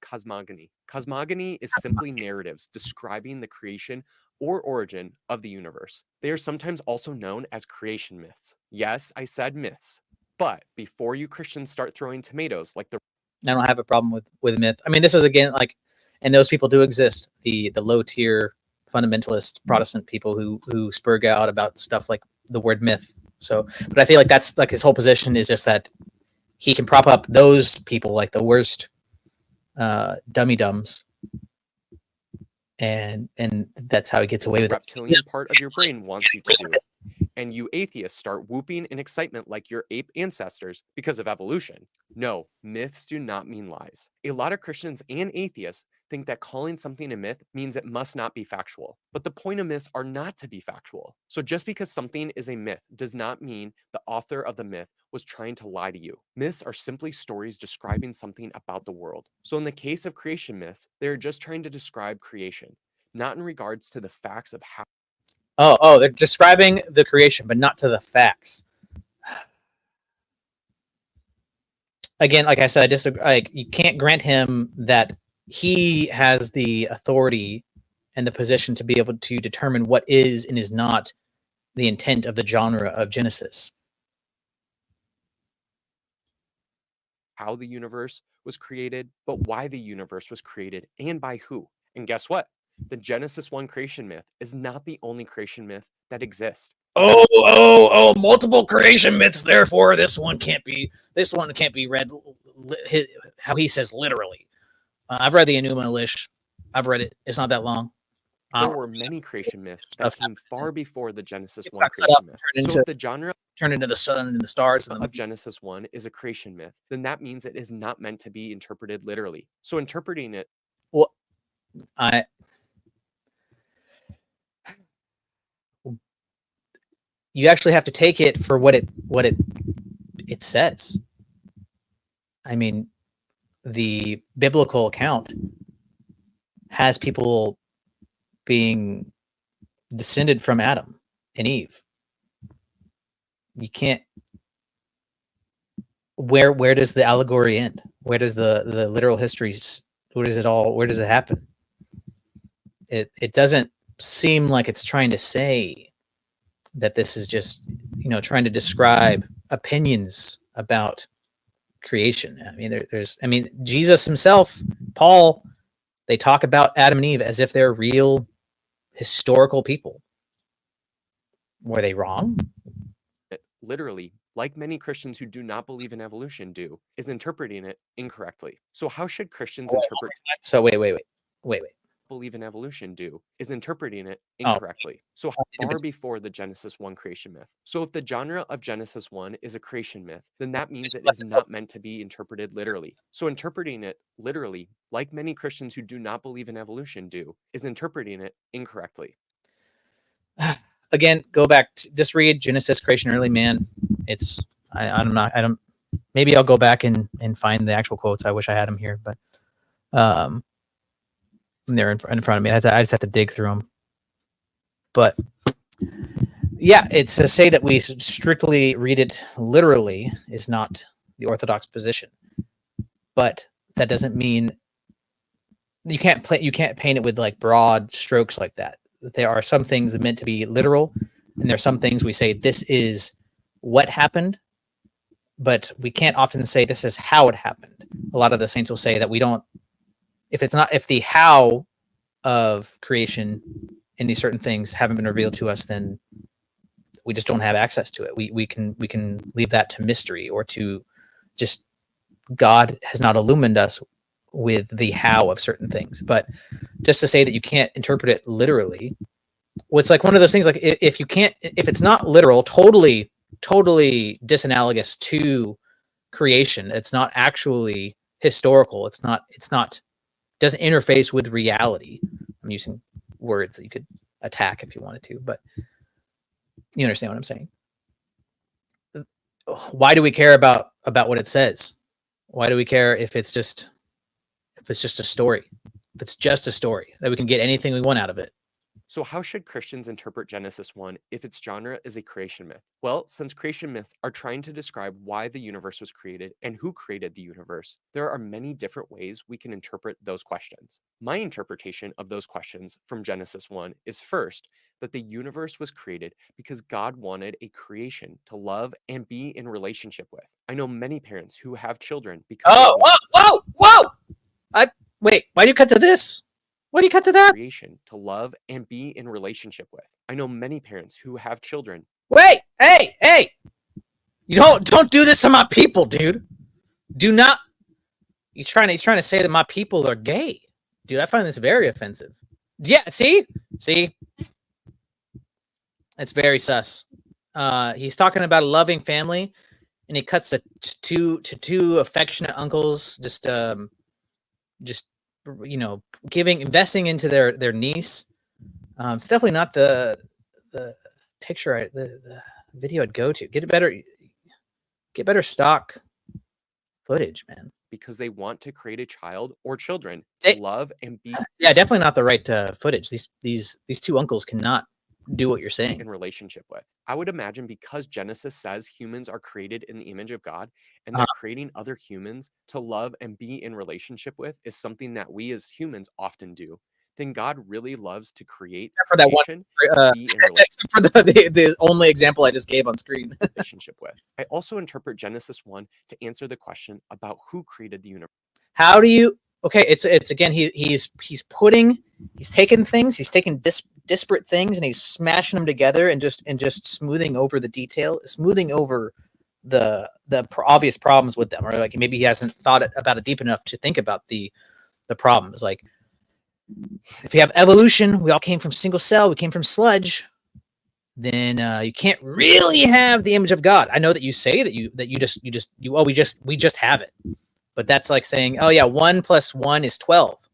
Cosmogony. Cosmogony is simply narratives describing the creation or origin of the universe. They are sometimes also known as creation myths. Yes, I said myths, but before you Christians start throwing tomatoes like the I don't have a problem with myth. I mean, this is again like, and those people do exist. The low tier fundamentalist Protestant people who spurg out about stuff like the word myth. So, but I feel like that's like his whole position is just that he can prop up those people like the worst dummy dumbs, and that's how he gets away with it. Reptilian part of your brain wants you to do it. And you atheists start whooping in excitement like your ape ancestors because of evolution. No, myths do not mean lies. A lot of Christians and atheists think that calling something a myth means it must not be factual. But the point of myths are not to be factual. So just because something is a myth does not mean the author of the myth was trying to lie to you. Myths are simply stories describing something about the world. So in the case of creation myths, they're just trying to describe creation, not in regards to the facts of how. Oh, they're describing the creation, but not to the facts. Again, like I said, I disagree. Like you can't grant him that he has the authority and the position to be able to determine what is and is not the intent of the genre of Genesis. how the universe was created, but why the universe was created and by who. And guess what? The Genesis 1 creation myth is not the only creation myth that exists. Multiple creation myths, therefore this one can't be read how he says literally. I've read the Enuma Elish. I've read it. It's not that long. There were many creation myths that came far before the Genesis 1 got cut creation up, myth. turned So into- if the genre Turned into the sun and the stars and of Genesis 1 is a creation myth, then that means it is not meant to be interpreted literally. So interpreting it you actually have to take it for what it says. I mean, the biblical account has people being descended from Adam and Eve. You can't. Where does the allegory end? Where does the literal histories? Where does it happen? It doesn't seem like it's trying to say that this is just, trying to describe opinions about creation. I mean, Jesus himself, Paul, they talk about Adam and Eve as if they're real historical people. Were they wrong? literally, like many Christians who do not believe in evolution do, is interpreting it incorrectly. So how should Christians interpret So wait. believe in evolution do is interpreting it Oh. incorrectly. So far before the Genesis 1 creation myth. So if the genre of Genesis 1 is a creation myth, then that means it is not meant to be interpreted literally. So interpreting it literally, like many Christians who do not believe in evolution do, is interpreting it incorrectly. Again, go back to just read Genesis, creation, early man. It's maybe I'll go back and find the actual quotes. I wish I had them here, but they're in front of me. I just have to dig through them. But yeah, it's to say that we strictly read it literally is not the Orthodox position. But that doesn't mean you can't paint it with like broad strokes like that. There are some things that are meant to be literal, and there are some things we say this is what happened, but we can't often say this is how it happened. A lot of the saints will say that we don't, if the how of creation and these certain things haven't been revealed to us, then we just don't have access to it. We can leave that to mystery, or to just God has not illumined us with the how of certain things. But just to say that you can't interpret it literally, well, it's like one of those things, like if it's not literal, totally disanalogous to creation, it's not actually historical, it's not doesn't interface with reality. I'm using words that you could attack if you wanted to, but you understand what I'm saying. Why do we care about what it says? Why do we care if it's just a story? If it's just a story, that we can get anything we want out of it. So how should Christians interpret Genesis 1 if its genre is a creation myth? Well, since creation myths are trying to describe why the universe was created and who created the universe, there are many different ways we can interpret those questions. My interpretation of those questions from Genesis 1 is first, that the universe was created because God wanted a creation to love and be in relationship with. I know many parents who have children because Whoa! Wait, why do you cut to this? Why do you cut to that? Creation to love and be in relationship with. I know many parents who have children. Wait, hey! You don't do this to my people, dude. Do not. He's trying to say that my people are gay, dude. I find this very offensive. Yeah, see, it's very sus. He's talking about a loving family, and he cuts to two affectionate uncles, just investing into their niece. It's definitely not the picture, the video I'd go to. Get better stock footage, man. Because they want to create a child or children to love and be. Yeah, definitely not the right footage. These two uncles cannot do what you're saying. In relationship with. I would imagine because Genesis says humans are created in the image of God, and that creating other humans to love and be in relationship with is something that we as humans often do, then God really loves to create Except for that one, creation uh, to be in except for the only example I just gave on screen. relationship with. I also interpret Genesis 1 to answer the question about who created the universe. How do you? Okay, it's again he's taking things, he's taking disparate things, and he's smashing them together and just smoothing over the detail, smoothing over the obvious problems with them, or like maybe he hasn't thought about it deep enough to think about the problems. Like if you have evolution, we all came from single cell, we came from sludge, then you can't really have the image of God. I know that you say that we just have it. But that's like saying, oh yeah, 1 + 1 is 12.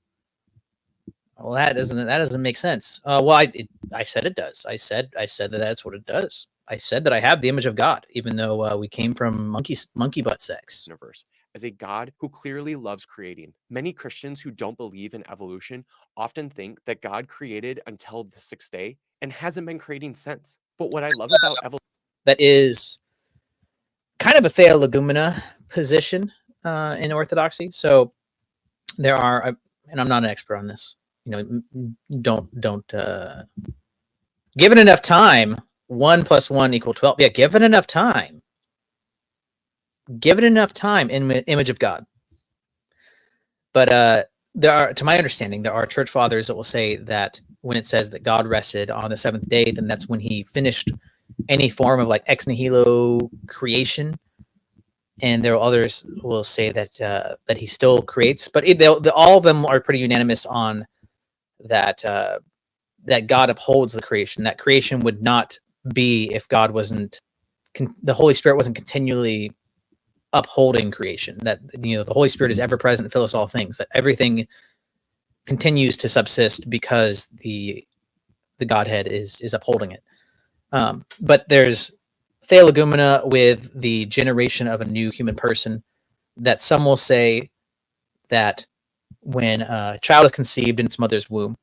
Well, that doesn't make sense. Well, I said it does. I said that that's what it does. I said that I have the image of God, even though we came from monkey butt sex. Universe as a God who clearly loves creating. Many Christians who don't believe in evolution often think that God created until the 6th day and hasn't been creating since. But what I love about evolution That is kind of a theolegumena position in Orthodoxy. So there are, and I'm not an expert on this. You know, don't given enough time, 1 + 1 = 12. Yeah, given enough time. Given enough time in the image of God. But there are, to my understanding, there are church fathers that will say that when it says that God rested on the 7th day, then that's when he finished any form of like ex nihilo creation. And there are others who will say that that he still creates, but all of them are pretty unanimous on that that God upholds the creation. That creation would not be if God wasn't, the Holy Spirit wasn't continually upholding creation. That the Holy Spirit is ever present and fills all things. That everything continues to subsist because the Godhead is upholding it. But there's theolegumena with the generation of a new human person, that some will say that when a child is conceived in its mother's womb,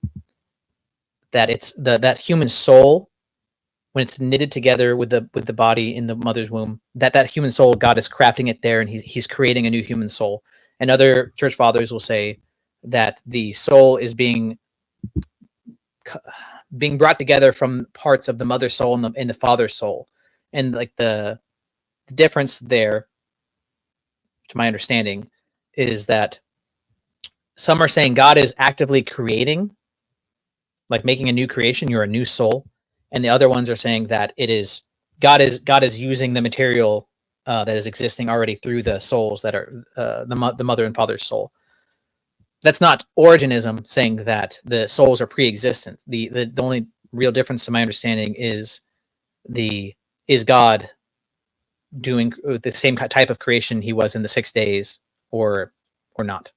that it's that human soul, when it's knitted together with the body in the mother's womb, that human soul, God is crafting it there, and he's creating a new human soul. And other church fathers will say that the soul is being brought together from parts of the mother soul and the father soul. And like the difference there, to my understanding, is that some are saying God is actively creating, like making a new creation, you're a new soul. And the other ones are saying that it is God is using the material that is existing already through the souls that are the mother and father's soul. That's not Origenism saying that the souls are pre-existent. The only real difference, to my understanding, is God doing the same type of creation he was in the 6 days, or not.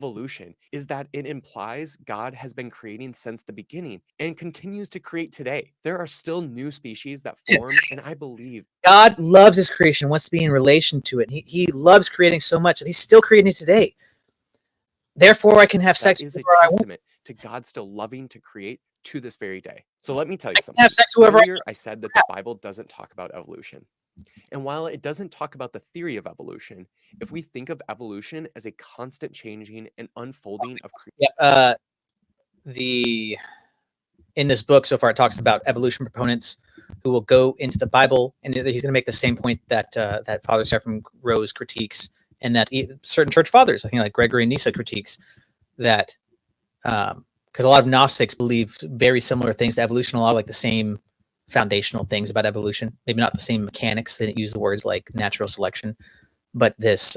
evolution is that it implies God has been creating since the beginning and continues to create today. There are still new species that form, and I believe God loves his creation, wants to be in relation to it. He loves creating so much that he's still creating today. Therefore, I can have sex that is a whoever I want. testament to God still loving to create to this very day. So let me tell you I can something. have sex whoever I Earlier, want. I said that the Bible doesn't talk about evolution. And while it doesn't talk about the theory of evolution, if we think of evolution as a constant changing and unfolding of creation, Yeah, in this book so far, it talks about evolution proponents who will go into the Bible, and he's going to make the same point that that Father Seraphim Rose critiques, and that certain church fathers, I think like Gregory Nyssa, critiques that, because a lot of Gnostics believed very similar things to evolution, a lot of like the same foundational things about evolution, maybe not the same mechanics. They didn't use the words like natural selection, but this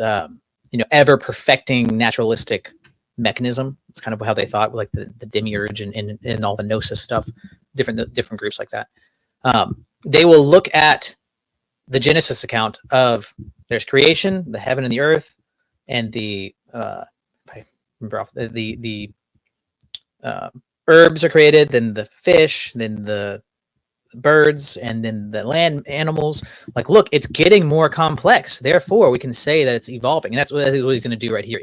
ever perfecting naturalistic mechanism. It's kind of how they thought, like the demiurge and all the gnosis stuff, different groups like that. They will look at the Genesis account of there's creation, the heaven and the earth, and the if I remember off, the herbs are created, then the fish, then the birds, and then the land animals. Like, look, it's getting more complex. Therefore, we can say that it's evolving, and that's what he's going to do right here.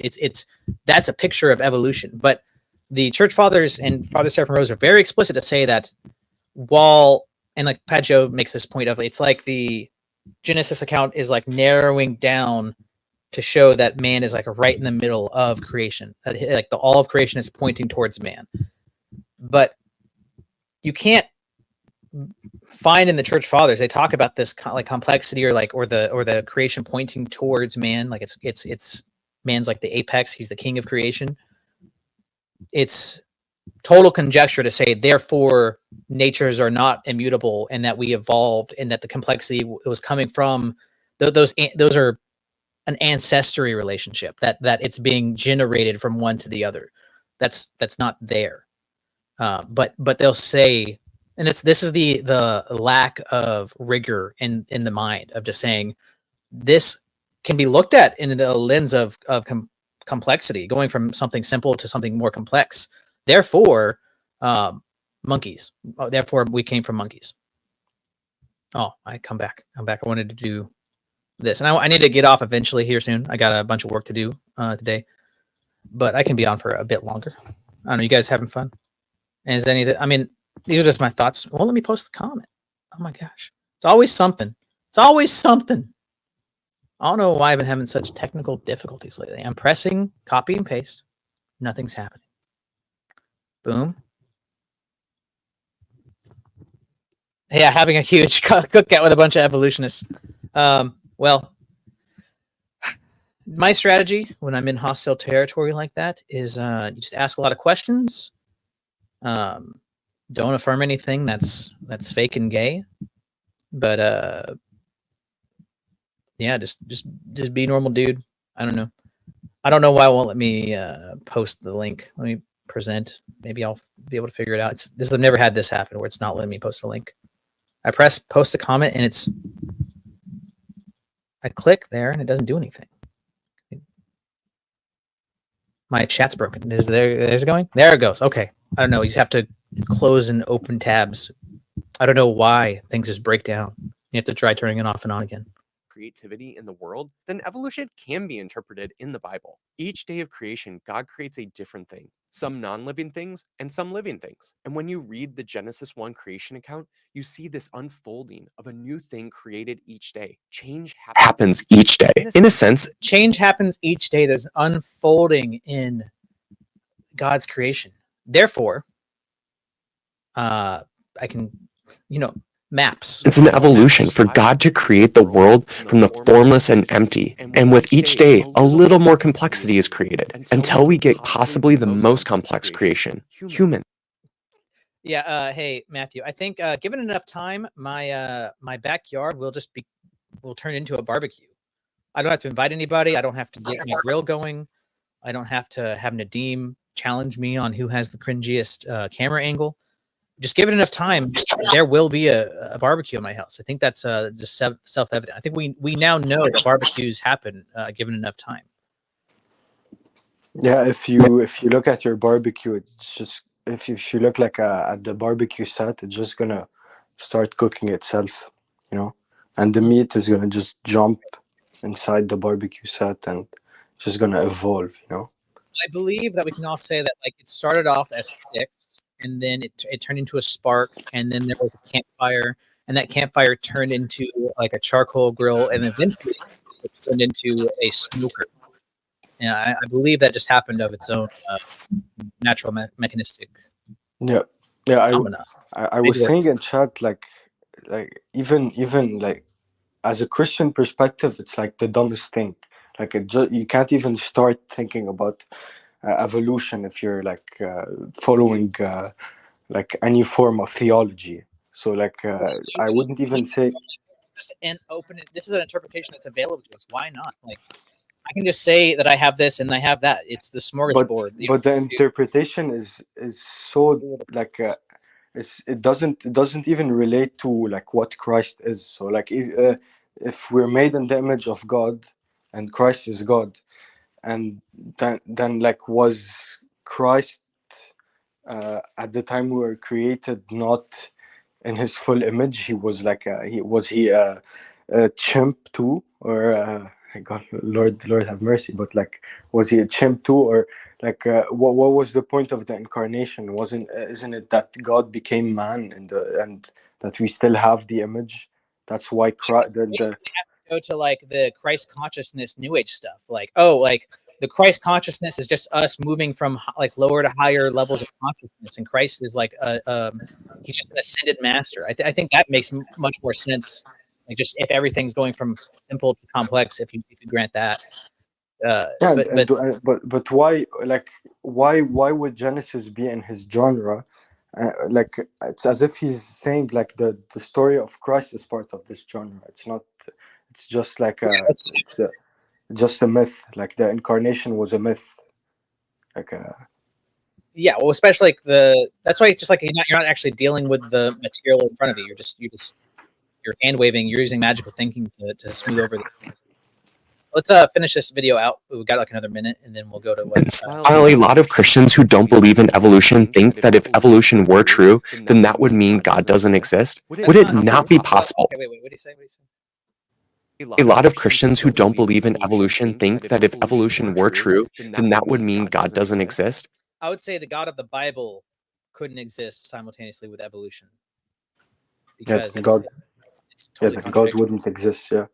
That's a picture of evolution. But the church fathers and Father Seraphim Rose are very explicit to say that and like Paggio makes this point of, it's like the Genesis account is like narrowing down to show that man is like right in the middle of creation, that like all of creation is pointing towards man. But you can't find in the church fathers, they talk about this like complexity or the creation pointing towards man, like it's man's like the apex, he's the king of creation. It's total conjecture to say therefore natures are not immutable and that we evolved and that the complexity was coming from those are an ancestry relationship, that it's being generated from one to the other. That's not there. But they'll say, and this is the lack of rigor in the mind of just saying this can be looked at in the lens of complexity, going from something simple to something more complex. Therefore, monkeys. Therefore, we came from monkeys. Oh, I'm back. I wanted to do this, and I need to get off eventually here soon. I got a bunch of work to do today, but I can be on for a bit longer. I don't know. You guys having fun? And is any of that? I mean, these are just my thoughts. Well, let me post the comment. Oh my gosh, it's always something. It's always something. I don't know why I've been having such technical difficulties lately. I'm pressing copy and paste. Nothing's happening. Boom. Yeah, having a huge cookout with a bunch of evolutionists. Well, my strategy when I'm in hostile territory like that is you just ask a lot of questions. Don't affirm anything that's fake and gay. But yeah, just be normal, dude. I don't know. I don't know why it won't let me post the link. Let me present. Maybe I'll be able to figure it out. I've never had this happen where it's not letting me post a link. I press post a comment and I click there and it doesn't do anything. My chat's broken. There's it going? There it goes. Okay. I don't know. You just have to close and open tabs. I don't know why things just break down. You have to try turning it off and on again. Creativity in the world, then evolution can be interpreted in the Bible. Each day of creation, God creates a different thing, some non-living things and some living things. And when you read the Genesis 1 creation account, you see this unfolding of a new thing created each day. Change happens each day. In a sense, change happens each day. There's an unfolding in God's creation. Therefore, I can, maps. It's an evolution for God to create the world from the formless and empty. And with each day, a little more complexity is created until we get possibly the most complex creation, human. Yeah. Hey, Matthew, I think given enough time, my backyard will turn into a barbecue. I don't have to invite anybody. I don't have to get my grill going. I don't have to have Nadeem challenge me on who has the cringiest camera angle. Just give it enough time, there will be a barbecue in my house. I think that's just self-evident. I think we now know that barbecues happen given enough time. Yeah, if you look at your barbecue, it's just if you look like at the barbecue set, it's just gonna start cooking itself, and the meat is gonna just jump inside the barbecue set and just gonna evolve, I believe that we can all say that like it started off as sticks, and then it turned into a spark, and then there was a campfire, and that campfire turned into like a charcoal grill, and eventually it turned into a smoker. And I believe that just happened of its own natural mechanistic. Yeah. I was saying in chat like even like as a Christian perspective, it's like the dumbest thing. Like you can't even start thinking about evolution if you're like following like any form of theology. So like I wouldn't even say just an open. This is an interpretation that's available to us. Why not? Like I can just say that I have this and I have that. It's the smorgasbord. But the interpretation is so like it doesn't even relate to like what Christ is. So like if we're made in the image of God and Christ is God, and then like was Christ at the time we were created not in his full image? He was like a chimp too, or God, Lord have mercy, but like was he a chimp too, or like what was the point of the incarnation? Isn't it that God became man and that we still have the image? That's why go to like the Christ consciousness New Age stuff, like, oh, like the Christ consciousness is just us moving from like lower to higher levels of consciousness, and Christ is like he's just an ascended master. I think that makes much more sense. Like, just if everything's going from simple to complex, if you grant that. Yeah, but why would Genesis be in his genre? Like, it's as if he's saying like the story of Christ is part of this genre. It's not. It's just like just a myth. Like the incarnation was a myth. Like yeah, well, especially like that's why it's just like you're not actually dealing with the material in front of you. You're hand waving. You're using magical thinking to smooth over the. Let's finish this video out. We've got like another minute, and then we'll go to what. Finally, a lot of Christians who don't believe in evolution think that if evolution were true, then that would mean God doesn't exist. Would it not be possible? Okay, wait. What do you say? A lot of Christians who don't believe in evolution think that if evolution were true, then that would mean God doesn't exist. I would say the God of the Bible couldn't exist simultaneously with evolution. Because God, it's totally God wouldn't exist. Yeah.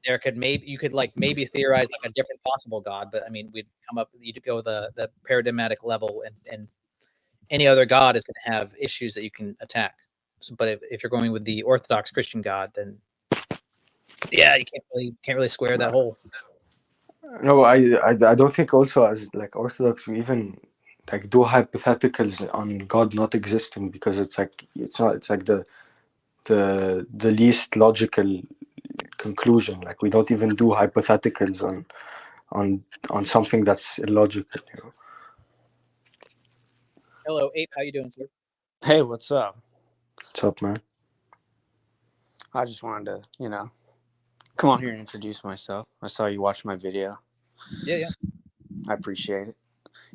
There you could maybe theorize like a different possible God, but I mean, you'd go the paradigmatic level, and any other God is going to have issues that you can attack. So, but if you're going with the Orthodox Christian God, then yeah, you can't really square that hole. No, I don't think also as like Orthodox we even like do hypotheticals on God not existing, because it's like it's like the least logical conclusion. Like, we don't even do hypotheticals on something that's illogical. Hello, Ape. How you doing, sir? Hey, what's up? What's up, man? I just wanted to, come on here and introduce myself. I saw you watch my video. Yeah. I appreciate it.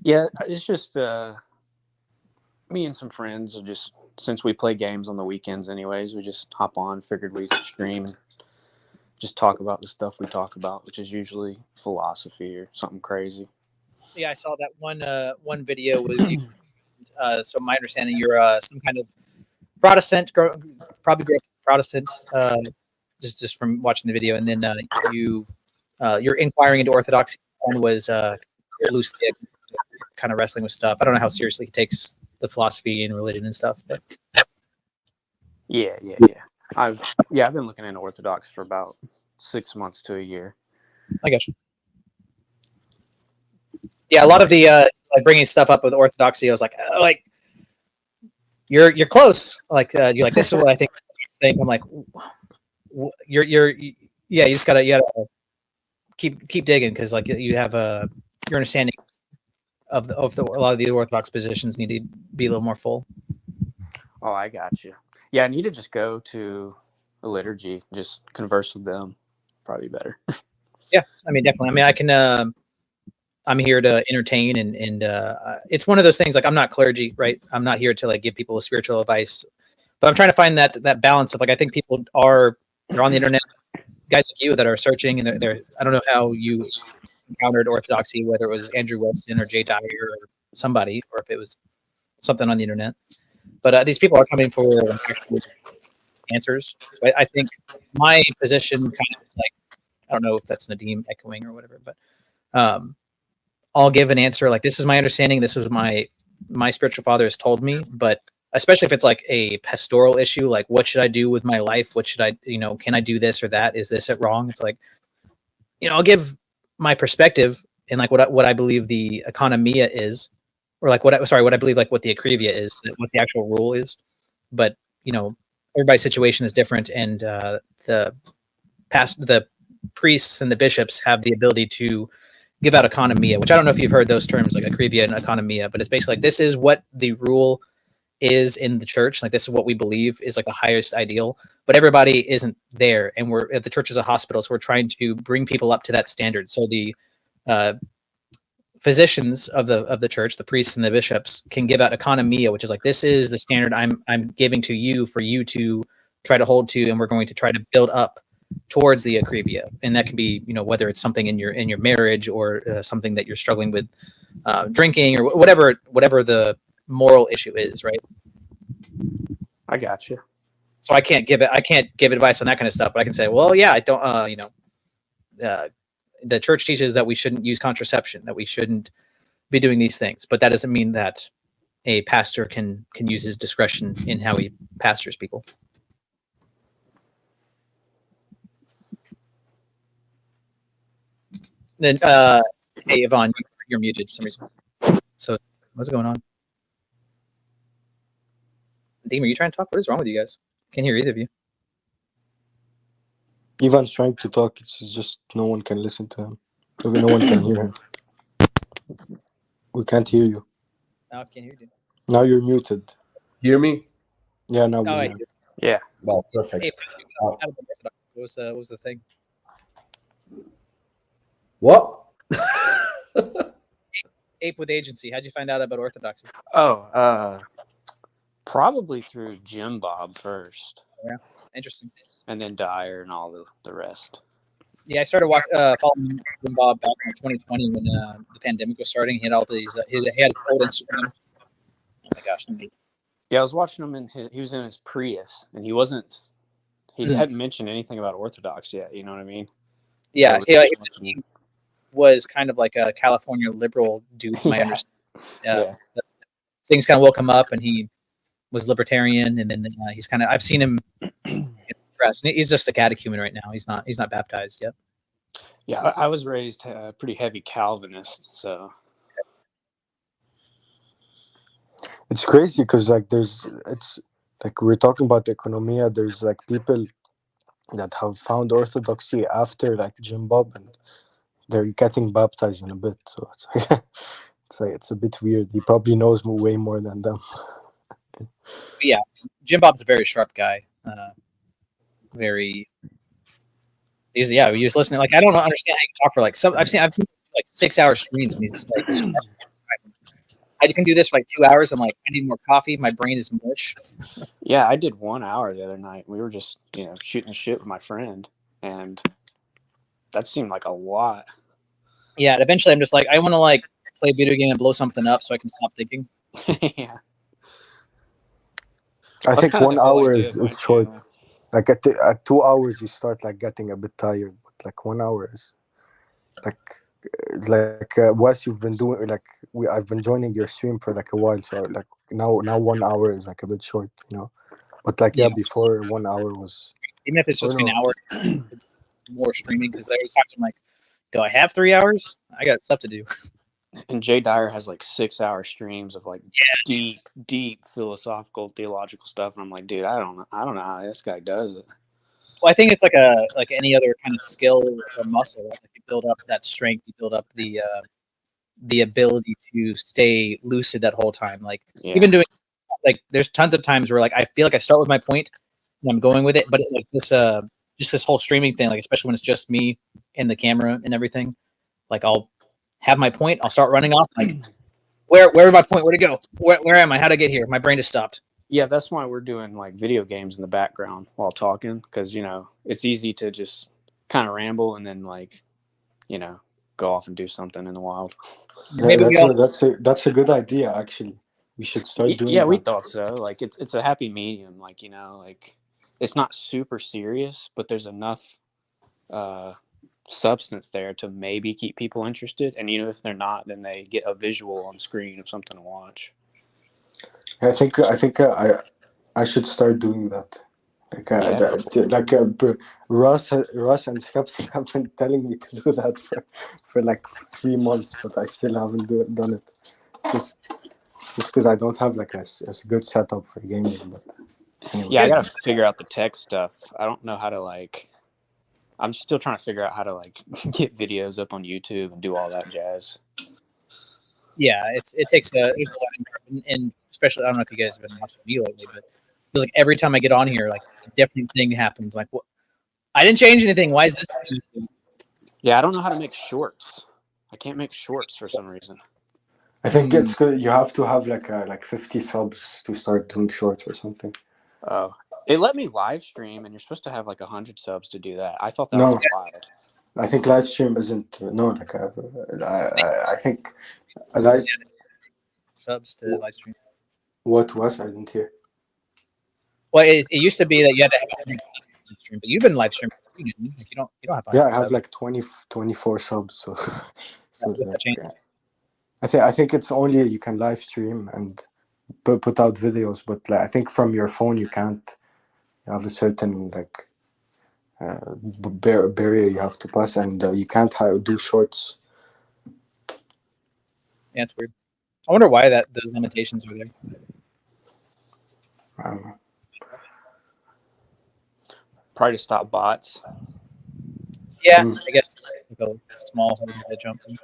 Yeah, it's just me and some friends are just, since we play games on the weekends anyways, we just hop on, figured we'd stream and just talk about the stuff we talk about, which is usually philosophy or something crazy. Yeah, I saw that one video was you. So my understanding, you're some kind of Protestant, probably grew up Protestant, just from watching the video, and then you're inquiring into Orthodoxy and was loosely kind of wrestling with stuff. I don't know how seriously he takes the philosophy and religion and stuff, but Yeah. I've been looking into Orthodox for about 6 months to a year. I got you. Yeah, a lot of the like bringing stuff up with Orthodoxy, I was like you're close. Like you're like, this is what I think. I'm like, you just gotta keep digging, because like you have your understanding of a lot of the Orthodox positions need to be a little more full. Oh, I got you. Yeah, I need to just go to a liturgy, just converse with them. Probably better. Yeah, I mean, definitely. I mean, I can. I'm here to entertain, and it's one of those things. Like, I'm not clergy, right? I'm not here to like give people spiritual advice, but I'm trying to find that balance of like, I think people they're on the internet, guys like you that are searching, and they're I don't know how you encountered Orthodoxy, whether it was Andrew Wilson or Jay Dyer or somebody, or if it was something on the internet. But these people are coming for actual answers. So I think my position kind of is like, I don't know if that's Nadim echoing or whatever, but I'll give an answer like, this is my understanding. This was my spiritual father has told me. But especially if it's like a pastoral issue, like, what should I do with my life? What should I, can I do this or that? Is this it wrong? It's like, I'll give my perspective and like what I believe the economia is, or like what I believe like what the akrivia is, what the actual rule is. But everybody's situation is different, and the priests and the bishops have the ability to give out economia, which I don't know if you've heard those terms, like akrivia and economia, but it's basically like, this is what the rule is in the church. Like, this is what we believe is like the highest ideal, but everybody isn't there, and the church is a hospital, so we're trying to bring people up to that standard. So the physicians of the church, the priests and the bishops, can give out economia, which is like, this is the standard I'm giving to you for you to try to hold to, and we're going to try to build up towards the akrivia. And that can be, whether it's something in your marriage, or something that you're struggling with, drinking, or whatever the moral issue is, right? I got you. So I can't give advice on that kind of stuff, but I can say, well, yeah, I don't, the church teaches that we shouldn't use contraception, that we shouldn't be doing these things, but that doesn't mean that a pastor can use his discretion in how he pastors people. Then, hey, Yvonne, you're muted for some reason. So what's going on? Deem, are you trying to talk? What is wrong with you guys? Can't hear either of you. Ivan's trying to talk. It's just no one can listen to him. Okay, no one can hear him. We can't hear you. No, I can't hear you. Now you're muted. Hear me? Yeah, now we Oh, hear. Yeah. Well, perfect. hey, what was the thing? What? Ape with agency. How'd you find out about orthodoxy? Oh, probably through Jim Bob first, Interesting. and then Dyer and all the rest. Yeah, I started following Jim Bob back in 2020 when the pandemic was starting. He had all these. He had his old Instagram. Oh my gosh! Yeah, I was watching him he was in his Prius, and he hadn't mentioned anything about Orthodox yet. You know what I mean? Yeah, So he was kind of like a California liberal dude. My understanding. Things kind of woke him up, and he was libertarian, and then he's kind of. I've seen him. He's just a catechumen right now. He's not baptized yet. Yeah, I was raised pretty heavy Calvinist, so It's crazy because it's like we're talking about the economia. There's like people that have found orthodoxy after like Jim Bob, and they're getting baptized in a bit. So it's a bit weird. He probably knows way more than them. But yeah, Jim Bob's a very sharp guy. He was listening. Like I don't understand how you can talk for like I've seen like 6 hour streams, and he's just like, I can do this for like 2 hours. I'm like, I need more coffee. My brain is mush. yeah, I did 1 hour the other night. We were just shooting the shit with my friend, and that seemed like a lot. Yeah, and eventually I'm just like, I want to like play a video game and blow something up so I can stop thinking. Yeah, I That's think kinda 1 the whole hour idea is of my short. channel. Like at 2 hours, you start like getting a bit tired. But like 1 hour is Wes, you've been doing like I've been joining your stream for like a while, so like now 1 hour is like a bit short, But like Yeah. before 1 hour was. Even if it's just Or an no. hour more streaming, because there was times I'm like, do I have 3 hours? I got stuff to do. And Jay Dyer has like 6 hour streams of like deep philosophical, theological stuff, and I'm like, dude, I don't know how this guy does it. Well, I think it's like any other kind of skill or muscle. Right? Like you build up that strength, you build up the ability to stay lucid that whole time. Like even doing like there's tons of times where like I feel like I start with my point and I'm going with it, but like this just this whole streaming thing, like especially when it's just me and the camera and everything, like I'll have my point, I'll start running off like where my point, where to go? Where am I? How'd I get here? My brain just stopped. Yeah, that's why we're doing like video games in the background while talking, because it's easy to just kind of ramble and then like go off and do something in the wild. Maybe That's a good idea. Actually, we should start doing. Yeah, we that. thought so. Like it's a happy medium. Like like it's not super serious, but there's enough substance there to maybe keep people interested. And if they're not, then they get a visual on screen of something to watch. I think I should start doing that. Russ and Skeptic have been telling me to do that for like 3 months, but I still haven't done it. Just because I don't have like a good setup for gaming. But anyway. Yeah, I gotta figure out the tech stuff. I don't know how to I'm still trying to figure out how to get videos up on YouTube and do all that jazz. Yeah, it takes there's a learning curve, and especially I don't know if you guys have been watching me lately, but it feels like every time I get on here, like a different thing happens. Like, what? I didn't change anything. Why is this? Yeah, I don't know how to make shorts. I can't make shorts for some reason. I think it's good. You have to have like 50 subs to start doing shorts or something. Oh, it let me live stream, and you're supposed to have like 100 subs to do that. I thought that No. was wild. I think live stream isn't. No, like I think. Subs to live stream. What was? I didn't hear. Well, it used to be that you had to have a live stream, but you've been live streaming. You don't have. Yeah, I 100 have subs. like 24 subs. So, so Yeah, like, change. I think it's only you can live stream and put out videos, but like, I think from your phone you can't. You have a certain like barrier you have to pass, and you can't do shorts. Yeah, it's weird. I wonder why those limitations are there. I don't know. Probably to stop bots. Yeah, Mm. I guess like a small hole to jump in.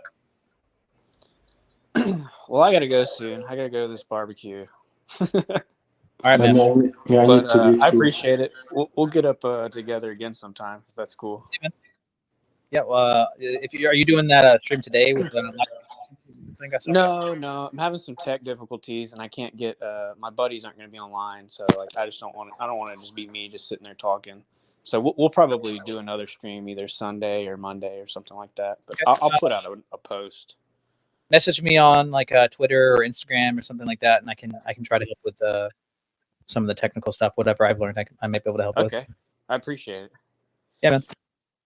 Well, I gotta go soon. I gotta go to this barbecue. All right, man. Yeah, I But need to leave I too. appreciate it. We'll get up together again sometime. If that's cool. Yeah. Well, are you doing that stream today with No, I'm having some tech difficulties, and I can't get. My buddies aren't going to be online, so like I don't want to just be me just sitting there talking. So we'll probably do another stream either Sunday or Monday or something like that. But Okay. I'll put out a post. Message me on like Twitter or Instagram or something like that, and I can try to help with some of the technical stuff. Whatever I've learned, I might be able to help with. Okay, I appreciate it. Yeah, man.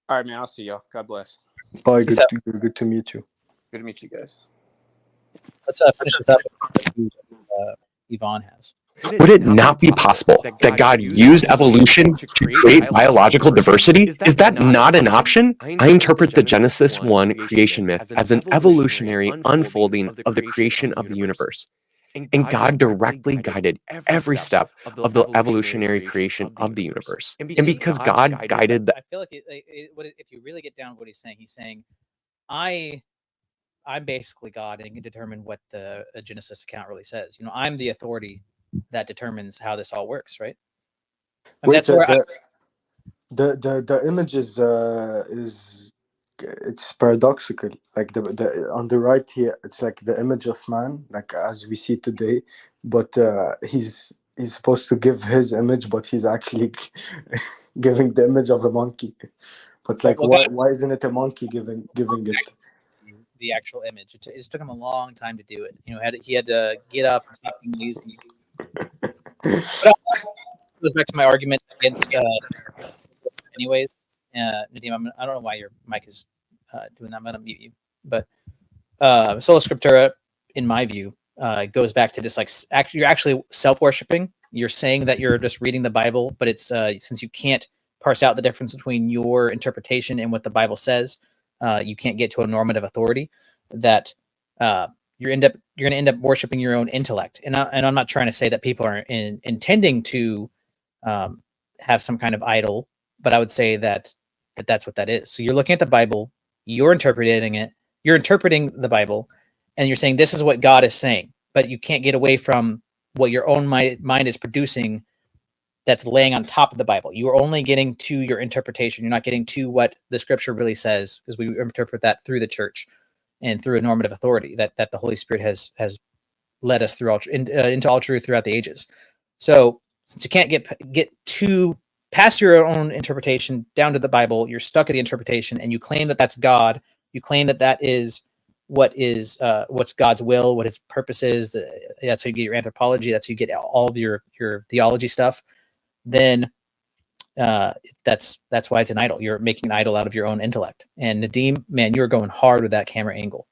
All right, man. I'll see y'all. God bless. Bye. Peace Good to meet you. Good to meet you guys. Let's finish this up with Yvonne has. Would it not be possible that God used evolution to create biological diversity? Is that not an option? I interpret the Genesis 1 creation myth as an evolutionary unfolding of the creation of the universe. And God directly guided every step of the evolutionary creation of the universe. And because God guided the I feel like if you really get down to what he's saying, I'm basically God and can determine what the Genesis account really says. You know, I'm the authority that determines how this all works, right? And Wait, that's where the image is it's paradoxical. Like the on the right here, it's like the image of man, like as we see today, but he's supposed to give his image, but he's actually giving the image of a monkey. But like, Well, why isn't it a monkey giving it? the actual image. It just took him a long time to do it. You know, he had to get up and take things easy. But goes back to my argument against anyways. Nadim, I don't know why your mic is doing that. I'm gonna mute you. But Sola Scriptura, in my view, goes back to just like you're actually self-worshiping. You're saying that you're just reading the Bible, but it's since you can't parse out the difference between your interpretation and what the Bible says, you can't get to a normative authority. That you're going to end up worshiping your own intellect. And I'm not trying to say that people are intending to have some kind of idol, but I would say that that's what that is. So you're looking at the Bible, you're interpreting it, you're interpreting the Bible, and you're saying this is what God is saying, but you can't get away from what your own mind is producing that's laying on top of the Bible. You are only getting to your interpretation. You're not getting to what the scripture really says, because we interpret that through the church and through a normative authority that the Holy Spirit has led us through into all truth throughout the ages. So since you can't get to past your own interpretation down to the Bible, you're stuck at the interpretation, and you claim that that's God. You claim that is what's God's will, what His purpose is. That's how you get your anthropology. That's how you get all of your theology stuff. Then that's why it's an idol. You're making an idol out of your own intellect. And Nadim, man, you're going hard with that camera angle.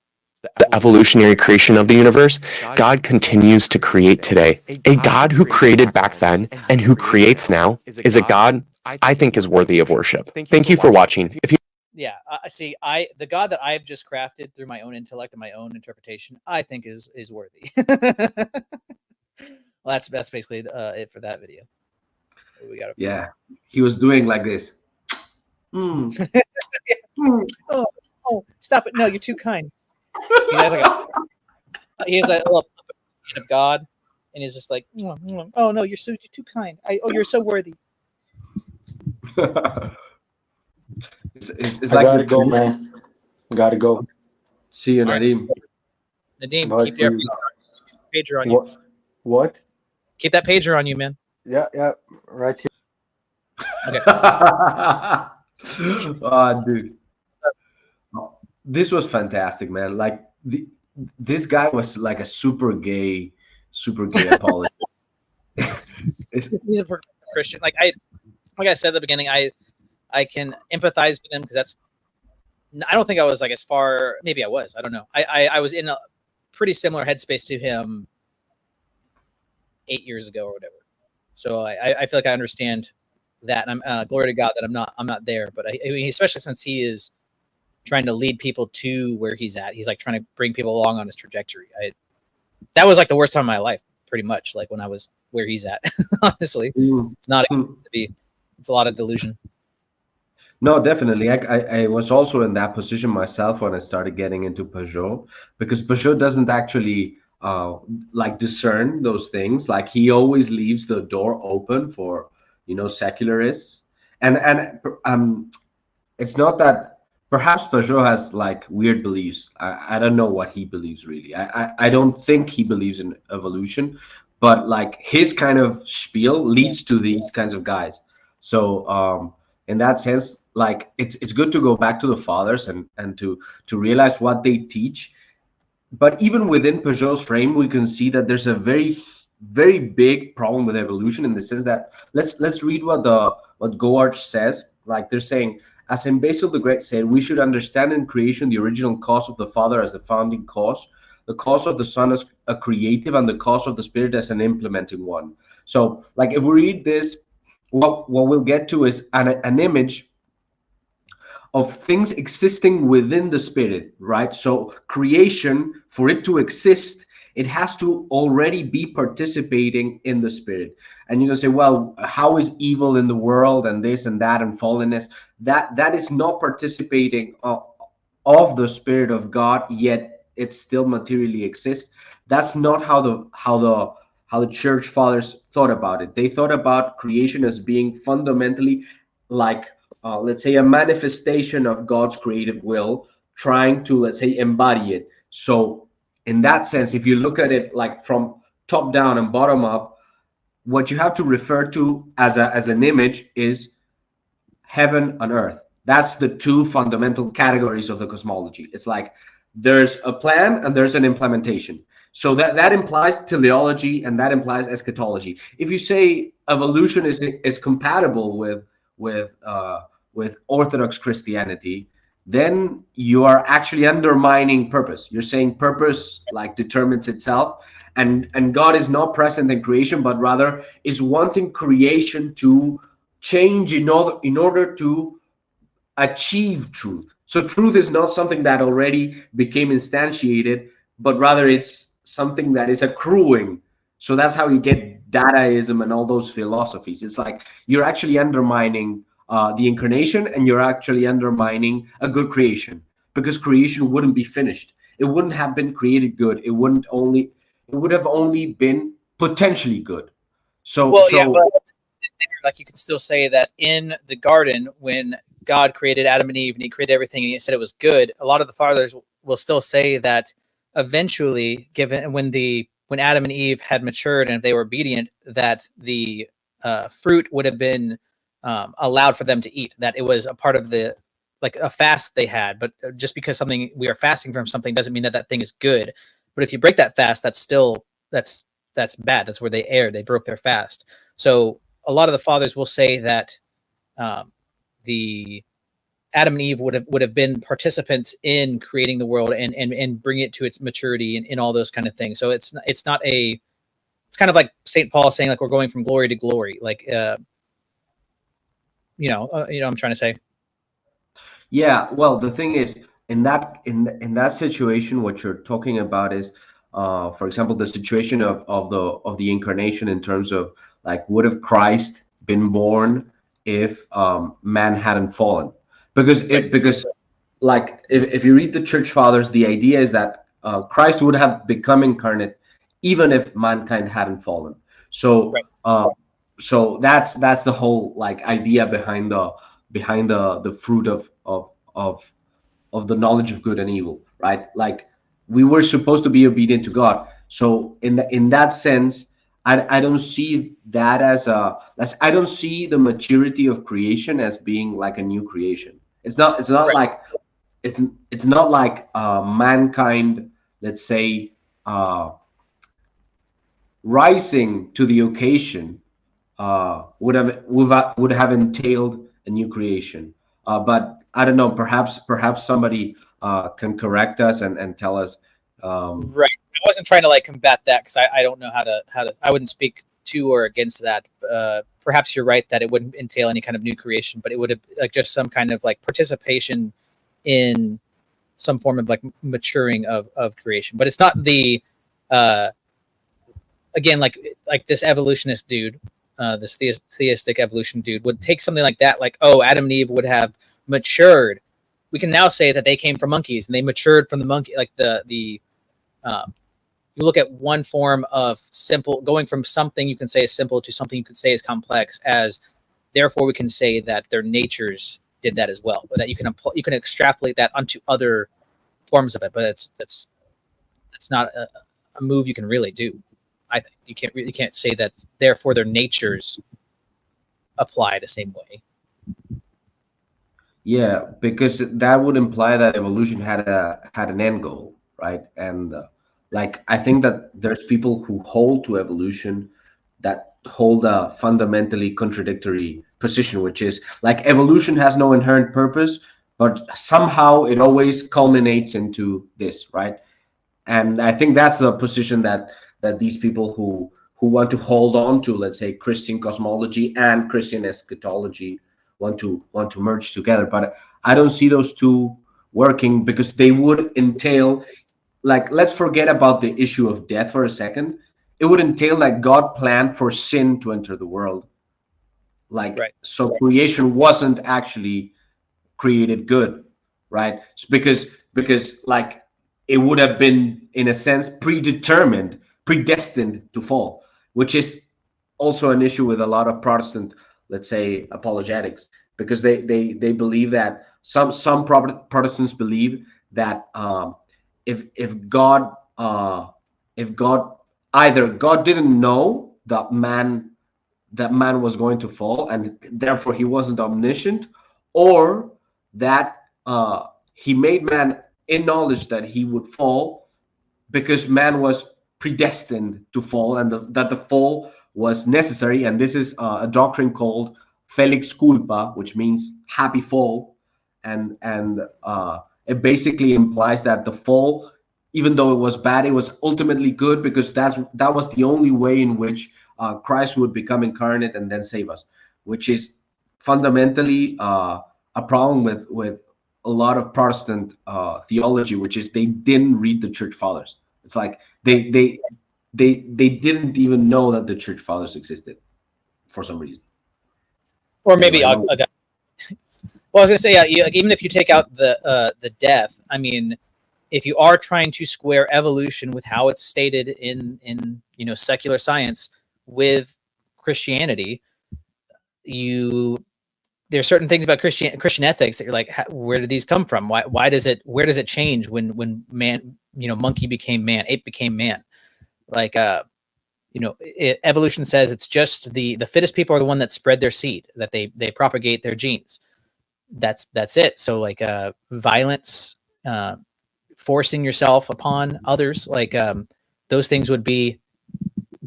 the evolutionary creation of the universe, God continues to create today. A God who created back then and who creates now is a God I think is worthy of worship. Thank you for watching. If you Yeah, I see. The God that I've just crafted through my own intellect and my own interpretation, I think is worthy. Well, that's basically it for that video. We got. Yeah, he was doing like this. Mm. Oh, stop it! No, you're too kind. He has a little puppet of God, and he's just like, oh no, you're too kind. You're so worthy. It's I like gotta the go, truth. man. Gotta go. See you, All right. Nadim. Nadim, Bye, keep see your you. pager on you. What? Keep that pager on you, man. Yeah, right here. Oh, dude. This was fantastic, man. Like this guy was like a super gay apologist. He's a Christian. Like I said at the beginning, I can empathize with him because I don't think I was like as far. Maybe I was. I don't know. I was in a pretty similar headspace to him 8 years ago or whatever. So I feel like I understand that, and I'm glory to God that I'm not there. But I mean, especially since he is trying to lead people to where he's at. He's like trying to bring people along on his trajectory. That was like the worst time of my life, pretty much. Like when I was where he's at. Honestly, it's not to be. It's a lot of delusion. No, definitely. I was also in that position myself when I started getting into Peugeot, because Peugeot doesn't actually like discern those things. Like he always leaves the door open for, secularists. And it's not that perhaps Peugeot has like weird beliefs. I don't know what he believes really. I don't think he believes in evolution, but like his kind of spiel leads to these kinds of guys. So in that sense, like it's good to go back to the fathers and to realize what they teach. But even within Peugeot's frame, we can see that there's a very, very big problem with evolution, in the sense that let's read what Goarch says. Like they're saying, as St. Basil the Great said, we should understand in creation the original cause of the Father as the founding cause, the cause of the Son as a creative, and the cause of the Spirit as an implementing one. So like if we read this, what we'll get to is an image of things existing within the Spirit, right? So creation, for it to exist, it has to already be participating in the Spirit. And you're gonna say, well, how is evil in the world and this and that and fallenness? That is not participating of the Spirit of God, yet it still materially exists. That's not how the church fathers thought about it. They thought about creation as being fundamentally like, let's say, a manifestation of God's creative will, trying to, let's say, embody it. So in that sense, if you look at it like from top down and bottom up, what you have to refer to as an image is heaven and earth. That's the two fundamental categories of the cosmology. It's like there's a plan and there's an implementation. So that implies teleology, and that implies eschatology. If you say evolution is compatible with Orthodox Christianity, then you are actually undermining purpose. You're saying purpose like determines itself, and God is not present in creation, but rather is wanting creation to change in order to achieve truth. So truth is not something that already became instantiated, but rather it's something that is accruing. So that's how you get Dadaism and all those philosophies. It's like you're actually undermining the incarnation, and you're actually undermining a good creation, because creation wouldn't be finished. It wouldn't have been created good. It would have only been potentially good. So but like you can still say that in the garden, when God created Adam and Eve and he created everything and he said it was good, a lot of the fathers will still say that eventually, when Adam and Eve had matured and if they were obedient, that the fruit would have been allowed for them to eat, that it was a part of the, like a fast they had. But just because we are fasting from something doesn't mean that thing is good. But if you break that fast, that's bad. That's where they erred. They broke their fast. So a lot of the fathers will say that the Adam and Eve would have been participants in creating the world and bring it to its maturity and all those kind of things. So it's kind of like St. Paul saying, like, we're going from glory to glory. Like, I'm trying to say. Yeah, well, the thing is, in that situation, what you're talking about is, for example, the situation of the incarnation, in terms of like, would have Christ been born if man hadn't fallen? Because like if you read the church fathers, the idea is that Christ would have become incarnate even if mankind hadn't fallen. So so that's the whole like idea behind the fruit of the knowledge of good and evil, right? Like we were supposed to be obedient to God. So in that sense, I don't see that I don't see the maturity of creation as being like a new creation. It's not like it's not like mankind, let's say, rising to the occasion would have entailed a new creation. But I don't know. Perhaps somebody can correct us and tell us. Right. I wasn't trying to like combat that because I don't know how to I wouldn't speak to or against that. Perhaps you're right that it wouldn't entail any kind of new creation, but it would have like just some kind of like participation in some form of like maturing of creation. But it's not the again like this evolutionist dude, this theistic evolution dude would take something like that, like, oh, Adam and Eve would have matured. We can now say that they came from monkeys and they matured from the monkey, like the you look at one form of simple, going from something you can say is simple to something you could say is complex, as therefore we can say that their natures did that as well, but that you can extrapolate that onto other forms of it. But that's not a move you can really do. I think you can't say that therefore their natures apply the same way. Yeah, because that would imply that evolution had an end goal, right? And like I think that there's people who hold to evolution that hold a fundamentally contradictory position, which is like evolution has no inherent purpose, but somehow it always culminates into this, right? And I think that's the position that these people who want to hold on to, let's say, Christian cosmology and Christian eschatology want to merge together. But I don't see those two working, because they would entail, like, let's forget about the issue of death for a second. It would entail that God planned for sin to enter the world. Like, right. So creation wasn't actually created good, right? Because like it would have been, in a sense, predestined to fall, which is also an issue with a lot of Protestant, let's say, apologetics, because they believe that some Protestants believe that if God either God didn't know that man was going to fall and therefore he wasn't omniscient, or that he made man in knowledge that he would fall, because man was predestined to fall, and that the fall was necessary. And this is a doctrine called Felix Culpa, which means happy fall, and it basically implies that the fall, even though it was bad, it was ultimately good, because that was the only way in which Christ would become incarnate and then save us, which is fundamentally a problem with a lot of Protestant theology, which is they didn't read the Church Fathers. It's like they didn't even know that the Church Fathers existed for some reason. Or maybe Anyway, well, I was gonna say, yeah, like, even if you take out the death, I mean, if you are trying to square evolution with how it's stated in secular science with Christianity, there's certain things about Christian ethics that you're like, where did these come from? Where does it change when man, monkey became man, ape became man? Like, evolution says it's just the fittest people are the one that spread their seed, that they propagate their genes. That's it. So like violence, forcing yourself upon others, like those things would be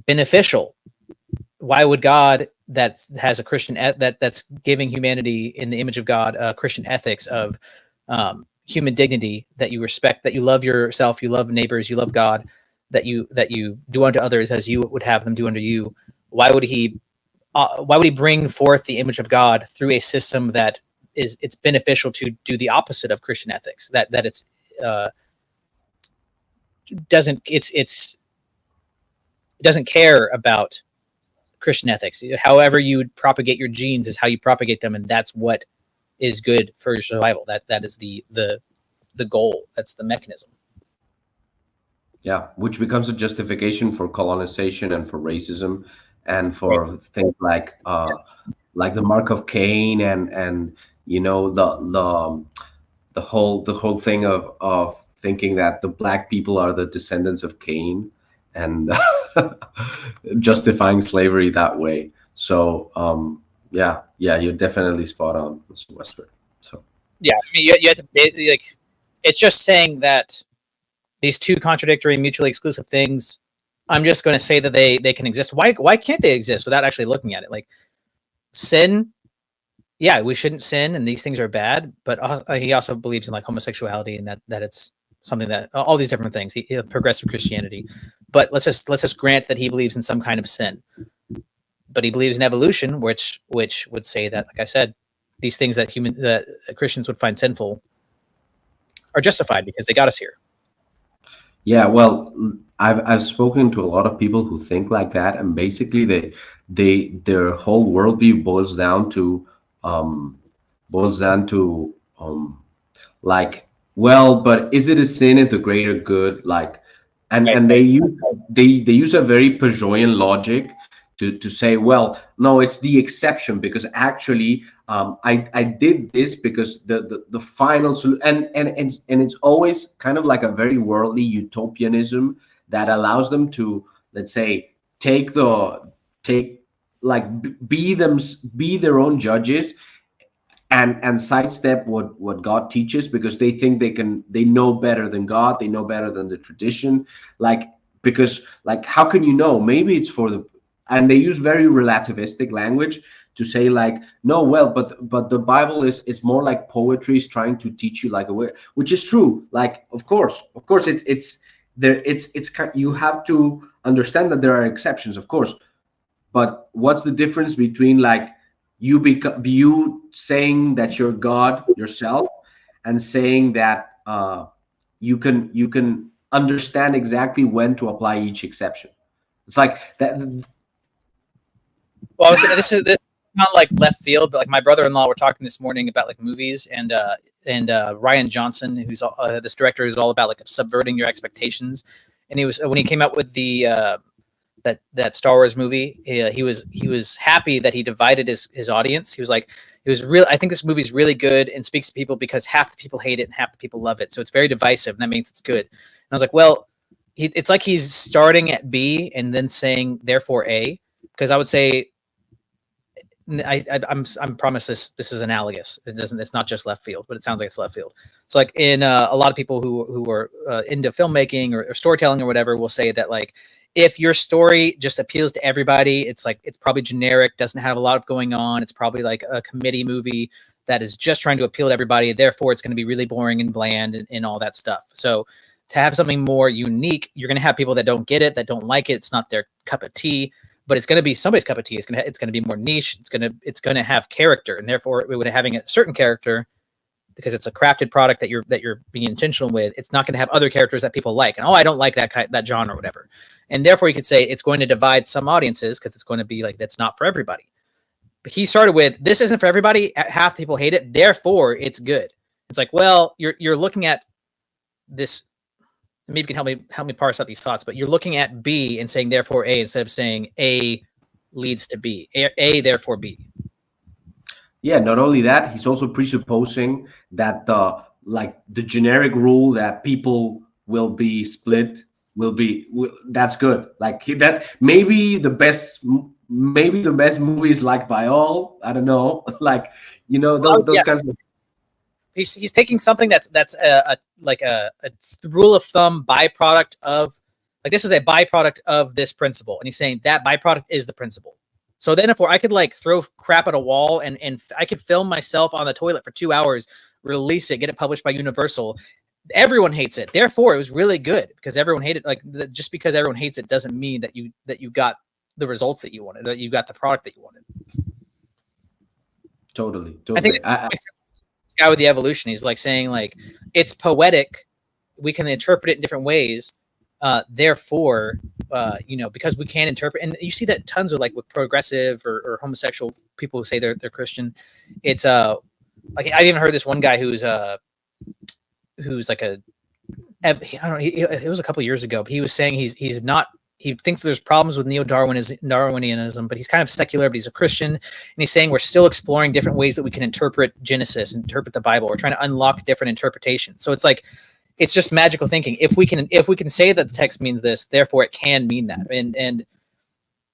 beneficial. Why would God, that has a Christian that's giving humanity in the image of God, Christian ethics of human dignity, that you respect, that you love yourself, you love neighbors, you love God, that you do unto others as you would have them do unto you? Why would he bring forth the image of God through a system that it's beneficial to do the opposite of Christian ethics? That it's doesn't care about Christian ethics. However you would propagate your genes is how you propagate them, and that's what is good for your survival. That is the goal. That's the mechanism. Yeah, which becomes a justification for colonization and for racism and for things like the mark of Cain and the whole thing of thinking that the black people are the descendants of Cain, and justifying slavery that way. So yeah, you're definitely spot on, Mr. Westford. So yeah, I mean, you have to, it's just saying that these two contradictory, mutually exclusive things I'm just going to say that they can exist. Why can't they exist without actually looking at it? Like sin, yeah, we shouldn't sin, and these things are bad. But he also believes in like homosexuality and that it's something that all these different things. He progressive Christianity. But let's just grant that he believes in some kind of sin. But he believes in evolution, which would say that, like I said, these things that Christians would find sinful are justified because they got us here. Yeah, well, I've spoken to a lot of people who think like that, and basically their whole worldview boils down to like, well, but is it a sin if the greater good? Like, and they use a very Peugeotian logic to say, well, no, it's the exception because actually I did this because the final solution, and it's always kind of like a very worldly utopianism that allows them to, let's say, be their own judges and sidestep what God teaches because they think they know better than God, they know better than the tradition, because how can you know? Maybe it's and they use very relativistic language to say like, no, well, but the Bible is more like poetry, is trying to teach you like a way, which is true. Like, of course it's there. You have to understand that there are exceptions, of course, but what's the difference between like you saying that you're God yourself and saying that you can understand exactly when to apply each exception? It's like that. Well, this is not like left field, but like my brother-in-law were talking this morning about like movies and Rian Johnson, who's this director who's all about like subverting your expectations. And he was when he came out with the that Star Wars movie, he was happy that he divided his audience. He was like, I think this movie's really good and speaks to people because half the people hate it and half the people love it. So it's very divisive, and that means it's good. And I was like, well, it's like he's starting at B and then saying therefore A, because I would say I'm promised this is analogous. It's not just left field, but it sounds like it's left field. So like in a lot of people who are into filmmaking or storytelling or whatever will say that like, if your story just appeals to everybody, it's probably generic, doesn't have a lot of going on. It's probably like a committee movie that is just trying to appeal to everybody. Therefore, it's going to be really boring and bland and all that stuff. So to have something more unique, you're going to have people that don't get it, that don't like it. It's not their cup of tea, but it's going to be somebody's cup of tea. It's going to be more niche. It's going to have character, and therefore, having a certain character, because it's a crafted product that you're being intentional with, it's not going to have other characters that people like. And I don't like that genre or whatever. And therefore, you could say it's going to divide some audiences because it's going to be like that's not for everybody. But he started with, this isn't for everybody. Half people hate it, therefore it's good. It's like, well, you're looking at this. Maybe you can help me parse out these thoughts. But you're looking at B and saying therefore A instead of saying A leads to B. A therefore B. Yeah, not only that, he's also presupposing that the generic rule that people will be split that's good. Like that maybe the best movie is like by all. I don't know. Like, those kinds of. He's taking something that's a rule of thumb byproduct of, like, this is a byproduct of this principle, and he's saying that byproduct is the principle. So then if I could like throw crap at a wall and I could film myself on the toilet for 2 hours, release it, get it published by Universal, everyone hates it. Therefore, it was really good because everyone hated. Like, just because everyone hates it doesn't mean that you got the results that you wanted, that you got the product that you wanted. Totally. I think it's this guy with the evolution. He's like saying like it's poetic. We can interpret it in different ways. Therefore, because we can interpret, and you see that tons of like with progressive or homosexual people who say they're Christian. It's like I even heard this one guy who's like I don't know. It was a couple of years ago, but he was saying he's not. He thinks there's problems with Darwinianism, but he's kind of secular, but he's a Christian, and he's saying we're still exploring different ways that we can interpret Genesis, interpret the Bible. We're trying to unlock different interpretations. So it's like, it's just magical thinking. If we can say that the text means this, therefore it can mean that, and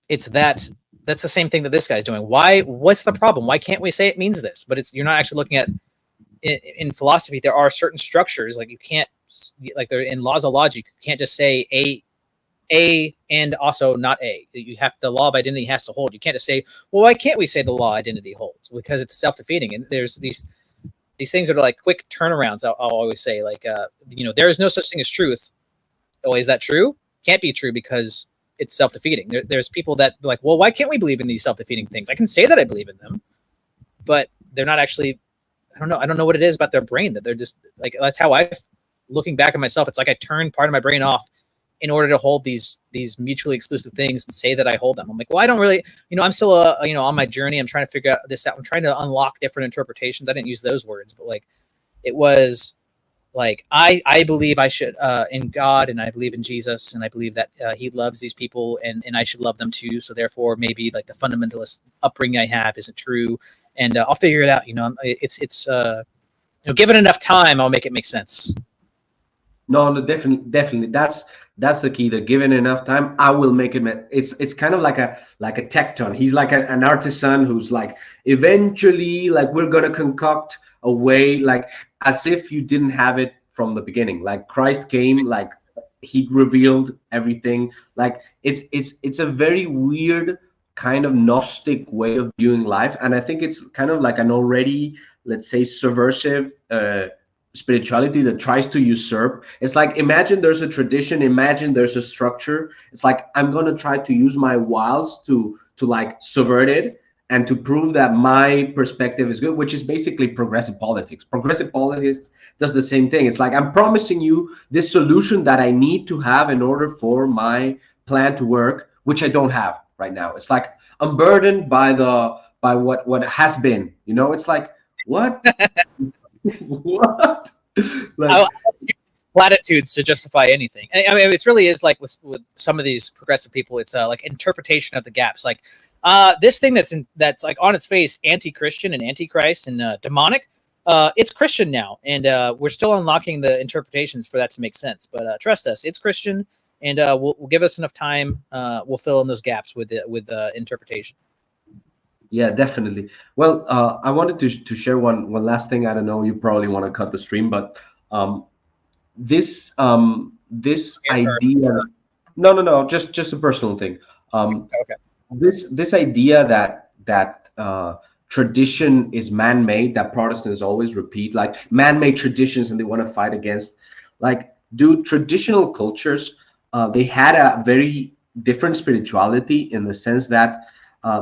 it's that's the same thing that this guy's doing. What's the problem? Why can't we say it means this? But you're not actually looking at in philosophy. There are certain structures, like you can't, like they're in laws of logic. You can't just say A and also not A. You have the law of identity has to hold. You can't just say, well, why can't we say the law of identity holds? Because it's self-defeating. And there's these things that are like quick turnarounds. I'll always say, like, there is no such thing as truth. Oh, is that true? Can't be true because it's self-defeating. There's people that are like, well, why can't we believe in these self-defeating things? I can say that I believe in them, but they're not actually. I don't know what it is about their brain that they're just like. That's how looking back at myself. It's like I turned part of my brain off in order to hold these mutually exclusive things and say that I hold them. I'm like, well, I don't really, I'm still, on my journey. I'm trying to figure this out. I'm trying to unlock different interpretations. I didn't use those words, but like, it was like, I believe I should, in God, and I believe in Jesus, and I believe that he loves these people and I should love them too. So therefore maybe like the fundamentalist upbringing I have isn't true. And I'll figure it out. It's given enough time, I'll make it make sense. No, definitely. That's the key. That given enough time, I will make it. It's kind of like a tecton. He's like an artisan who's like, eventually, like, we're gonna concoct a way, like, as if you didn't have it from the beginning. Like, Christ came, like, he revealed everything. Like, it's a very weird kind of Gnostic way of viewing life, and I think it's kind of like an already, let's say, subversive spirituality that tries to usurp. It's like, imagine there's a tradition, imagine there's a structure. It's like, I'm going to try to use my wiles to like subvert it and to prove that my perspective is good, which is basically progressive politics. Progressive politics does the same thing. It's like, I'm promising you this solution that I need to have in order for my plan to work, which I don't have right now. It's like, I'm burdened by what has been, it's like, what? What? Like, platitudes to justify anything. I mean, it really is like with some of these progressive people. It's like interpretation of the gaps. Like this thing that's like on its face anti-Christian and antichrist and demonic. It's Christian now, and we're still unlocking the interpretations for that to make sense. But trust us, it's Christian, and we'll give us enough time. We'll fill in those gaps with interpretation. Yeah, definitely. Well, I wanted to share one last thing. I don't know, you probably want to cut the stream, but this idea. No, just a personal thing. Okay. This idea that tradition is man-made, that Protestants always repeat, like man-made traditions, and they want to fight against. Like, dude, traditional cultures, they had a very different spirituality in the sense that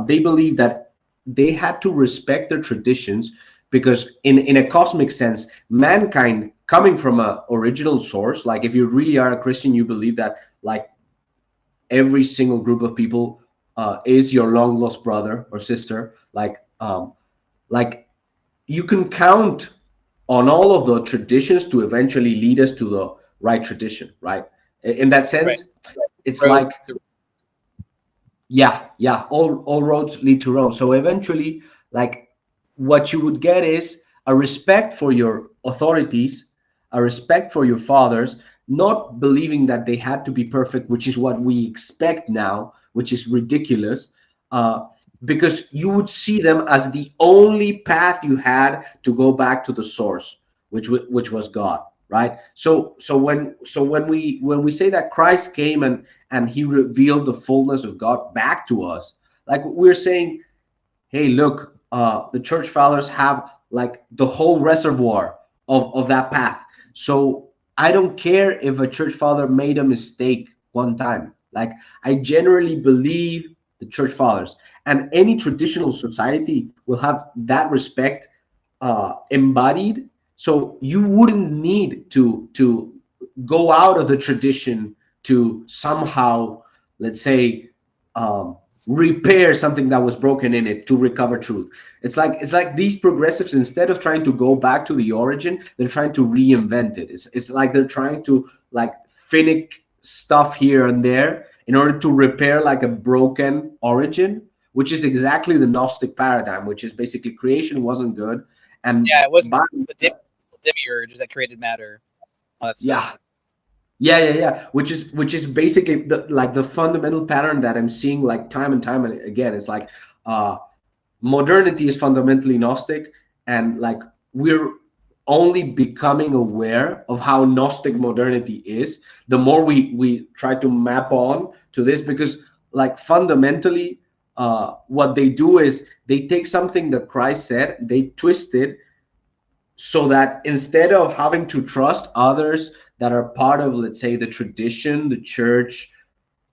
they believe that they had to respect their traditions because in a cosmic sense, mankind coming from an original source, like if you really are a Christian, you believe that like every single group of people is your long lost brother or sister. Like you can count on all of the traditions to eventually lead us to the right tradition, right? In that sense, right. It's like, yeah, all roads lead to Rome. So eventually, like, what you would get is a respect for your authorities, a respect for your fathers, not believing that they had to be perfect, which is what we expect now, which is ridiculous, because you would see them as the only path you had to go back to the source, which was God, right? So when we say that Christ came and he revealed the fullness of God back to us, like we're saying, hey, look, the church fathers have like the whole reservoir of that path. So I don't care if a church father made a mistake one time. Like, I generally believe the church fathers, and any traditional society will have that respect embodied. So you wouldn't need to go out of the tradition to somehow, let's say, repair something that was broken in it to recover truth. It's like these progressives, instead of trying to go back to the origin, they're trying to reinvent it. It's like they're trying to like finick stuff here and there in order to repair like a broken origin, which is exactly the Gnostic paradigm, which is basically creation wasn't good, and it wasn't the demiurge that created matter. All that stuff. Yeah. Which is basically the fundamental pattern that I'm seeing like time and time again. It's like modernity is fundamentally Gnostic, and like we're only becoming aware of how Gnostic modernity is, the more we try to map on to this, because like fundamentally, what they do is they take something that Christ said, they twist it so that instead of having to trust others that are part of, let's say, the tradition, the church,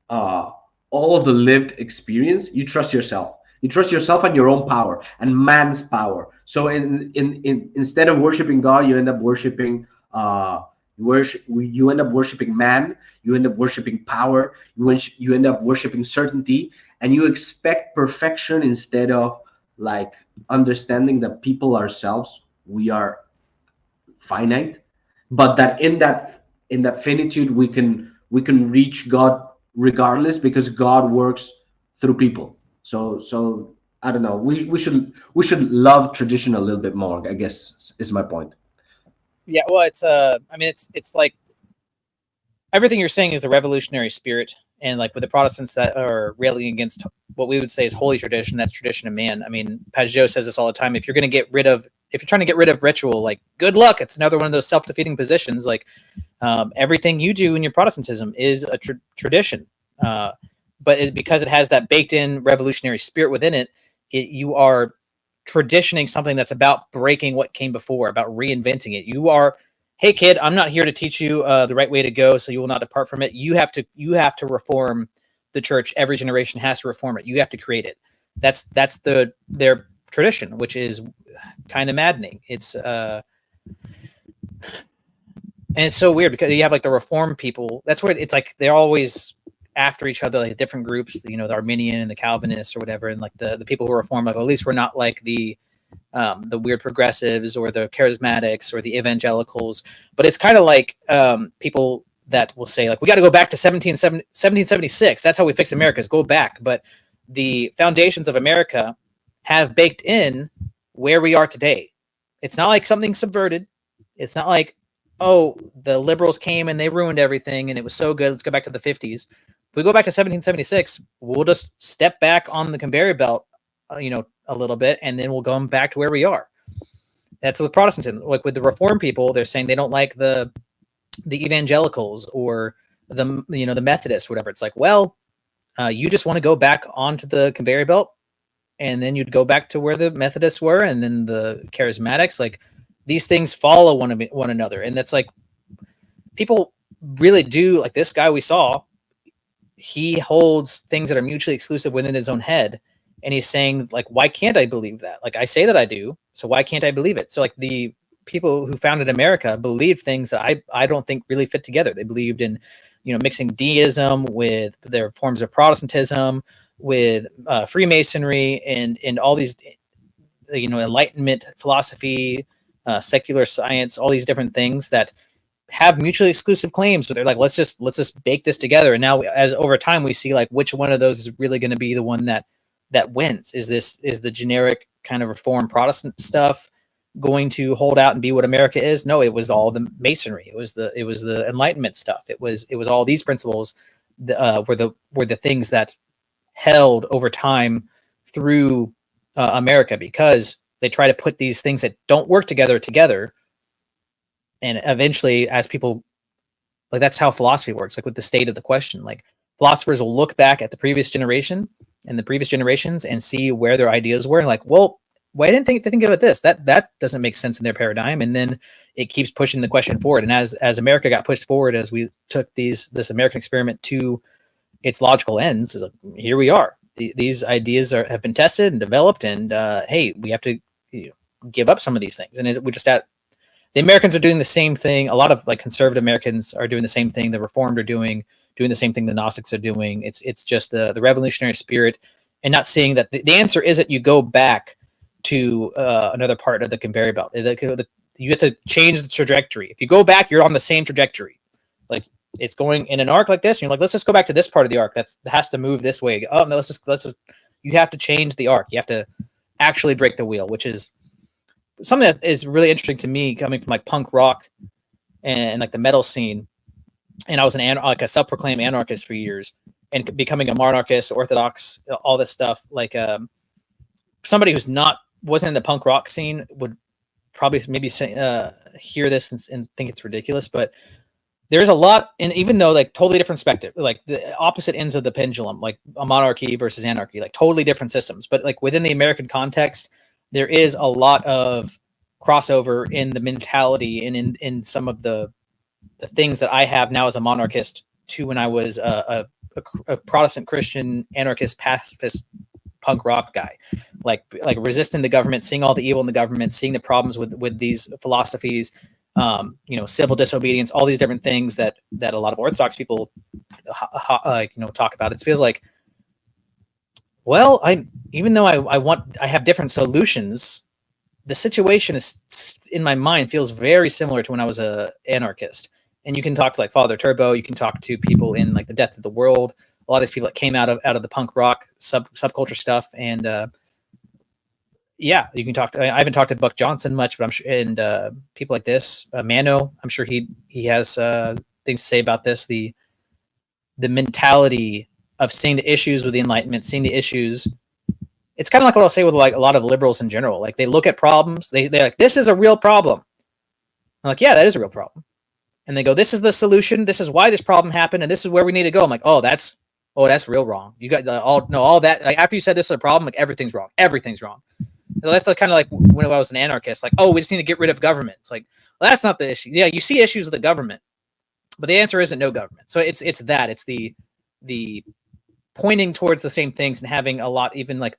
uh, all of the lived experience, you trust yourself. You trust yourself and your own power and man's power. So instead of worshiping God, you end up worshiping you end up worshiping man. You end up worshiping power. You end up worshiping certainty, and you expect perfection instead of like understanding that people ourselves, we are finite, but that in that finitude we can reach God regardless, because God works through people. So I don't know. We should love tradition a little bit more, I guess, is my point. Yeah, well, it's I mean, it's like everything you're saying is the revolutionary spirit, and like with the Protestants that are railing against what we would say is holy tradition, that's tradition of man. I mean, Pajot says this all the time. If you're trying to get rid of ritual, like good luck. It's another one of those self-defeating positions. Like everything you do in your Protestantism is a tradition, but because it has that baked-in revolutionary spirit within it, you are traditioning something that's about breaking what came before, about reinventing it. You are, hey kid, I'm not here to teach you the right way to go, so you will not depart from it. You have to reform the church. Every generation has to reform it. You have to create it. That's their tradition, which is kind of maddening. It's and it's so weird because you have like the Reformed people. That's where it's like they're always after each other, like different groups, the Arminian and the Calvinists or whatever, and like the people who are Reformed, like, well, at least we're not like the weird progressives or the charismatics or the evangelicals. But it's kind of like people that will say like we got to go back to 1776. That's how we fix America, is go back. But the foundations of America have baked in where we are today. It's not like something subverted. It's not like, oh, the liberals came and they ruined everything and it was so good, let's go back to the 50s. If we go back to 1776, we'll just step back on the conveyor belt, a little bit, and then we'll go back to where we are. That's with Protestantism. Like with the Reformed people, they're saying they don't like the evangelicals or the Methodists, whatever. It's like, well, you just want to go back onto the conveyor belt, and then you'd go back to where the Methodists were, and then the charismatics. Like these things follow one another, and that's like people really do. Like this guy we saw, he holds things that are mutually exclusive within his own head. And he's saying, like, why can't I believe that? Like, I say that I do, so why can't I believe it? So, like, the people who founded America believed things that I don't think really fit together. They believed in, mixing deism with their forms of Protestantism, with Freemasonry, and all these, Enlightenment philosophy, secular science, all these different things that have mutually exclusive claims, but they're like, let's just bake this together. And now, as over time, we see like which one of those is really going to be the one that wins. Is the generic kind of Reformed Protestant stuff going to hold out and be what America is? No, it was all the Masonry. It was the Enlightenment stuff. It was all these principles were the things that held over time through America, because they try to put these things that don't work together, and eventually, as people, like, that's how philosophy works. Like with the state of the question, like philosophers will look back at the previous generation and the previous generations and see where their ideas were, and like, well, why didn't they think about this? That doesn't make sense in their paradigm. And then it keeps pushing the question forward. And as America got pushed forward, as we took this American experiment to its logical ends, here we are. These ideas have been tested and developed, and hey, we have to give up some of these things. And we just the Americans are doing the same thing. A lot of like conservative Americans are doing the same thing. The Reformed are doing the same thing the Gnostics are doing. It's just the revolutionary spirit, and not seeing that the answer isn't you go back to another part of the conveyor belt. You have to change the trajectory. If you go back, you're on the same trajectory. Like it's going in an arc like this, and you're like, let's just go back to this part of the arc that has to move this way. Oh no, let's just. You have to change the arc. You have to actually break the wheel, which is something that is really interesting to me, coming from like punk rock and like the metal scene. And I was like a self-proclaimed anarchist for years, and becoming a monarchist, Orthodox, all this stuff. Like somebody who's wasn't in the punk rock scene would probably maybe say, hear this and think it's ridiculous, but there's a lot, and even though like totally different perspective, like the opposite ends of the pendulum, like a monarchy versus anarchy, like totally different systems, but like within the American context, there is a lot of crossover in the mentality and in some of the things that I have now as a monarchist to when I was a Protestant Christian anarchist pacifist punk rock guy, like resisting the government, seeing all the evil in the government, seeing the problems with these philosophies, civil disobedience, all these different things that a lot of Orthodox people talk about. It feels like, well, even though I have different solutions, the situation is in my mind feels very similar to when I was a anarchist. And you can talk to like Father Turbo, you can talk to people in like the Death of the World, a lot of these people that came out of the punk rock subculture stuff, and you can talk to. I haven't talked to Buck Johnson much, but I'm sure, and people like this, Mano, I'm sure he has things to say about this. The mentality of seeing the issues with the Enlightenment, seeing the issues. It's kind of like what I'll say with like a lot of liberals in general. Like they look at problems, they're like, this is a real problem. I'm like, yeah, that is a real problem. And they go, this is the solution. This is why this problem happened, and this is where we need to go. I'm like, oh, that's real wrong. You got all that. Like, after you said this is a problem, like everything's wrong. Everything's wrong. So that's kind of like when I was an anarchist. Like, oh, we just need to get rid of government. It's like, well, that's not the issue. Yeah, you see issues with the government, but the answer isn't no government. So it's that. It's the pointing towards the same things and having a lot, even like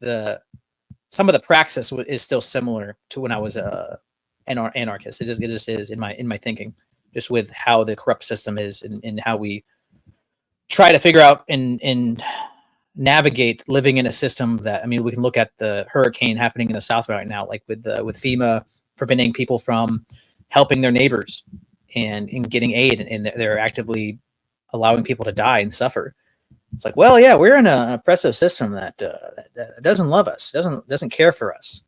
some of the praxis is still similar to when I was an anarchist. It just is in my thinking, just with how the corrupt system is and how we try to figure out and navigate living in a system that, I mean, we can look at the hurricane happening in the South right now, like with FEMA preventing people from helping their neighbors and getting aid, and they're actively allowing people to die and suffer. It's like, well, yeah, we're in an oppressive system that doesn't love us, doesn't care for us.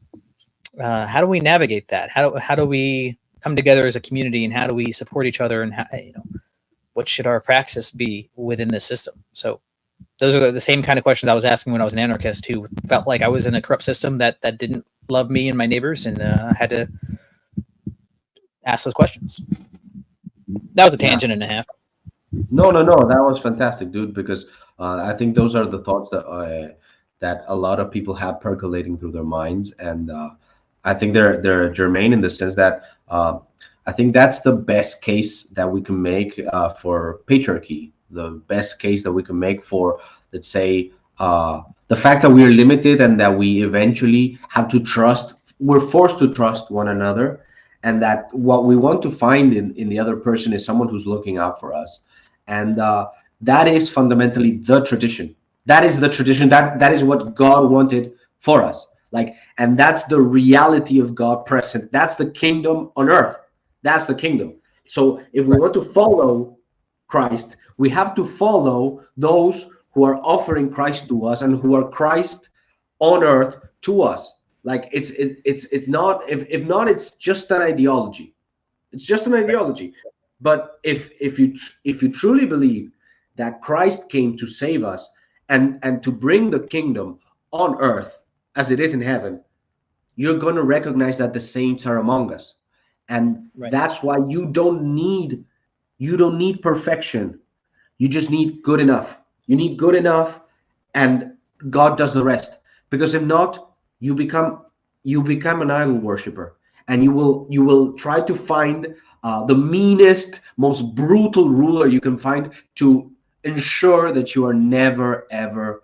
How do we navigate that? How do we come together as a community, and how do we support each other, and what should our praxis be within this system? So those are the same kind of questions I was asking when I was an anarchist, who felt like I was in a corrupt system that didn't love me and my neighbors, and I had to ask those questions. That was a tangent and a half. No, that was fantastic, dude, because I think those are the thoughts that a lot of people have percolating through their minds, and I think they're germane in the sense that I think that's the best case that we can make for patriarchy, the best case that we can make for, let's say, the fact that we are limited and that we eventually have to trust, we're forced to trust one another, and that what we want to find in the other person is someone who's looking out for us. And that is fundamentally the tradition. That is the tradition. That is what God wanted for us. Like, and that's the reality of God present. That's the kingdom on earth. That's the kingdom. So if we want to follow Christ, we have to follow those who are offering Christ to us and who are Christ on earth to us. Like it's not, if not, it's just an ideology. It's just an ideology. But if you truly believe that Christ came to save us and to bring the kingdom on earth as it is in heaven, you're going to recognize that the saints are among us. And that's why you don't need perfection. You just need good enough. You need good enough, and God does the rest. Because if not, you become an idol worshiper, and you will try to find the meanest, most brutal ruler you can find to ensure that you are never ever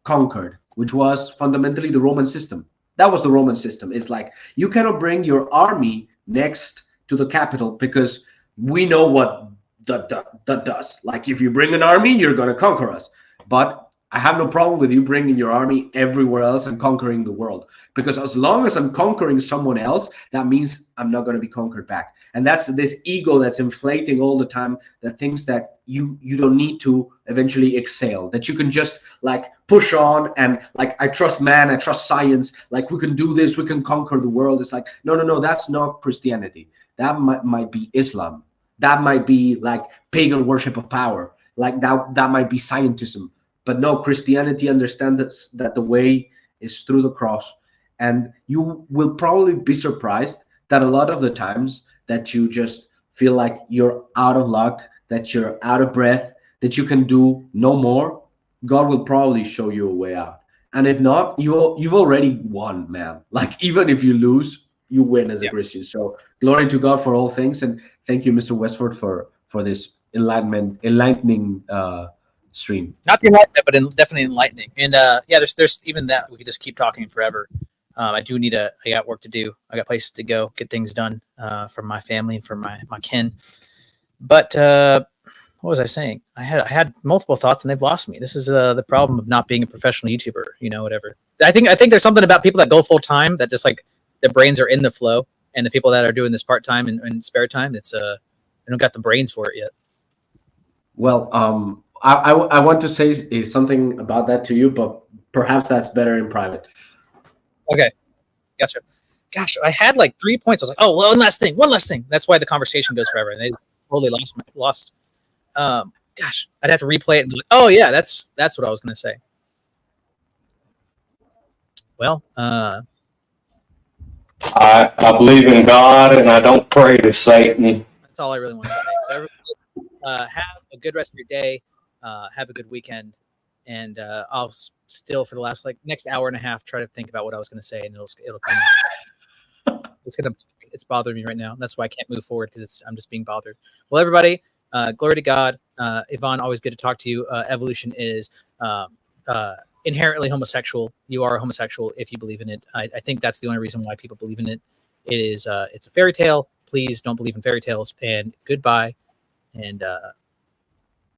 conquered, which was fundamentally the Roman system. That was the Roman system. It's like, you cannot bring your army next to the capital because we know what that does. Like, if you bring an army, you're going to conquer us. But I have no problem with you bringing your army everywhere else and conquering the world. Because as long as I'm conquering someone else, that means I'm not going to be conquered back. And that's this ego that's inflating all the time, that thinks that you don't need to eventually exhale, that you can just like push on and like, I trust man, I trust science, like we can do this, we can conquer the world. It's like, no, that's not Christianity. That might be Islam. That might be like pagan worship of power. Like that might be scientism. But no, Christianity understands that the way is through the cross. And you will probably be surprised that a lot of the times that you just feel like you're out of luck, that you're out of breath, that you can do no more, God will probably show you a way out. And if not, you've already won, man. Like even if you lose, you win as a Yeah. Christian. So glory to God for all things, and thank you, Mr. Westford, for this enlightening stream. Not the enlightenment, but definitely enlightening. And yeah, there's even that we could just keep talking forever. I do need I got work to do. I got places to go, get things done for my family and for my kin. But what was I saying? I had multiple thoughts and they've lost me. This is the problem of not being a professional YouTuber. You know, whatever. I think there's something about people that go full time that just like their brains are in the flow, and the people that are doing this part time and spare time, it's they don't got the brains for it yet. Well, I want to say something about that to you, but perhaps that's better in private. Okay, gotcha. Gosh, I had like 3 points. I was like, oh, one last thing. That's why the conversation goes forever, and they totally lost. Gosh, I'd have to replay it and be like, oh yeah, that's what I was gonna say. Well, I believe in God and I don't pray to Satan. that's all I really want to say. So everybody, have a good rest of your day. Have a good weekend, and I'll still for the next hour and a half try to think about what I was going to say, and it'll come. It's bothering me right now. That's why I can't move forward because I'm just being bothered. Well, everybody, glory to God. Yvonne, always good to talk to you. Evolution is inherently homosexual. You are a homosexual if you believe in it. I think that's the only reason why people believe in it. It is it's a fairy tale. Please don't believe in fairy tales. And goodbye. And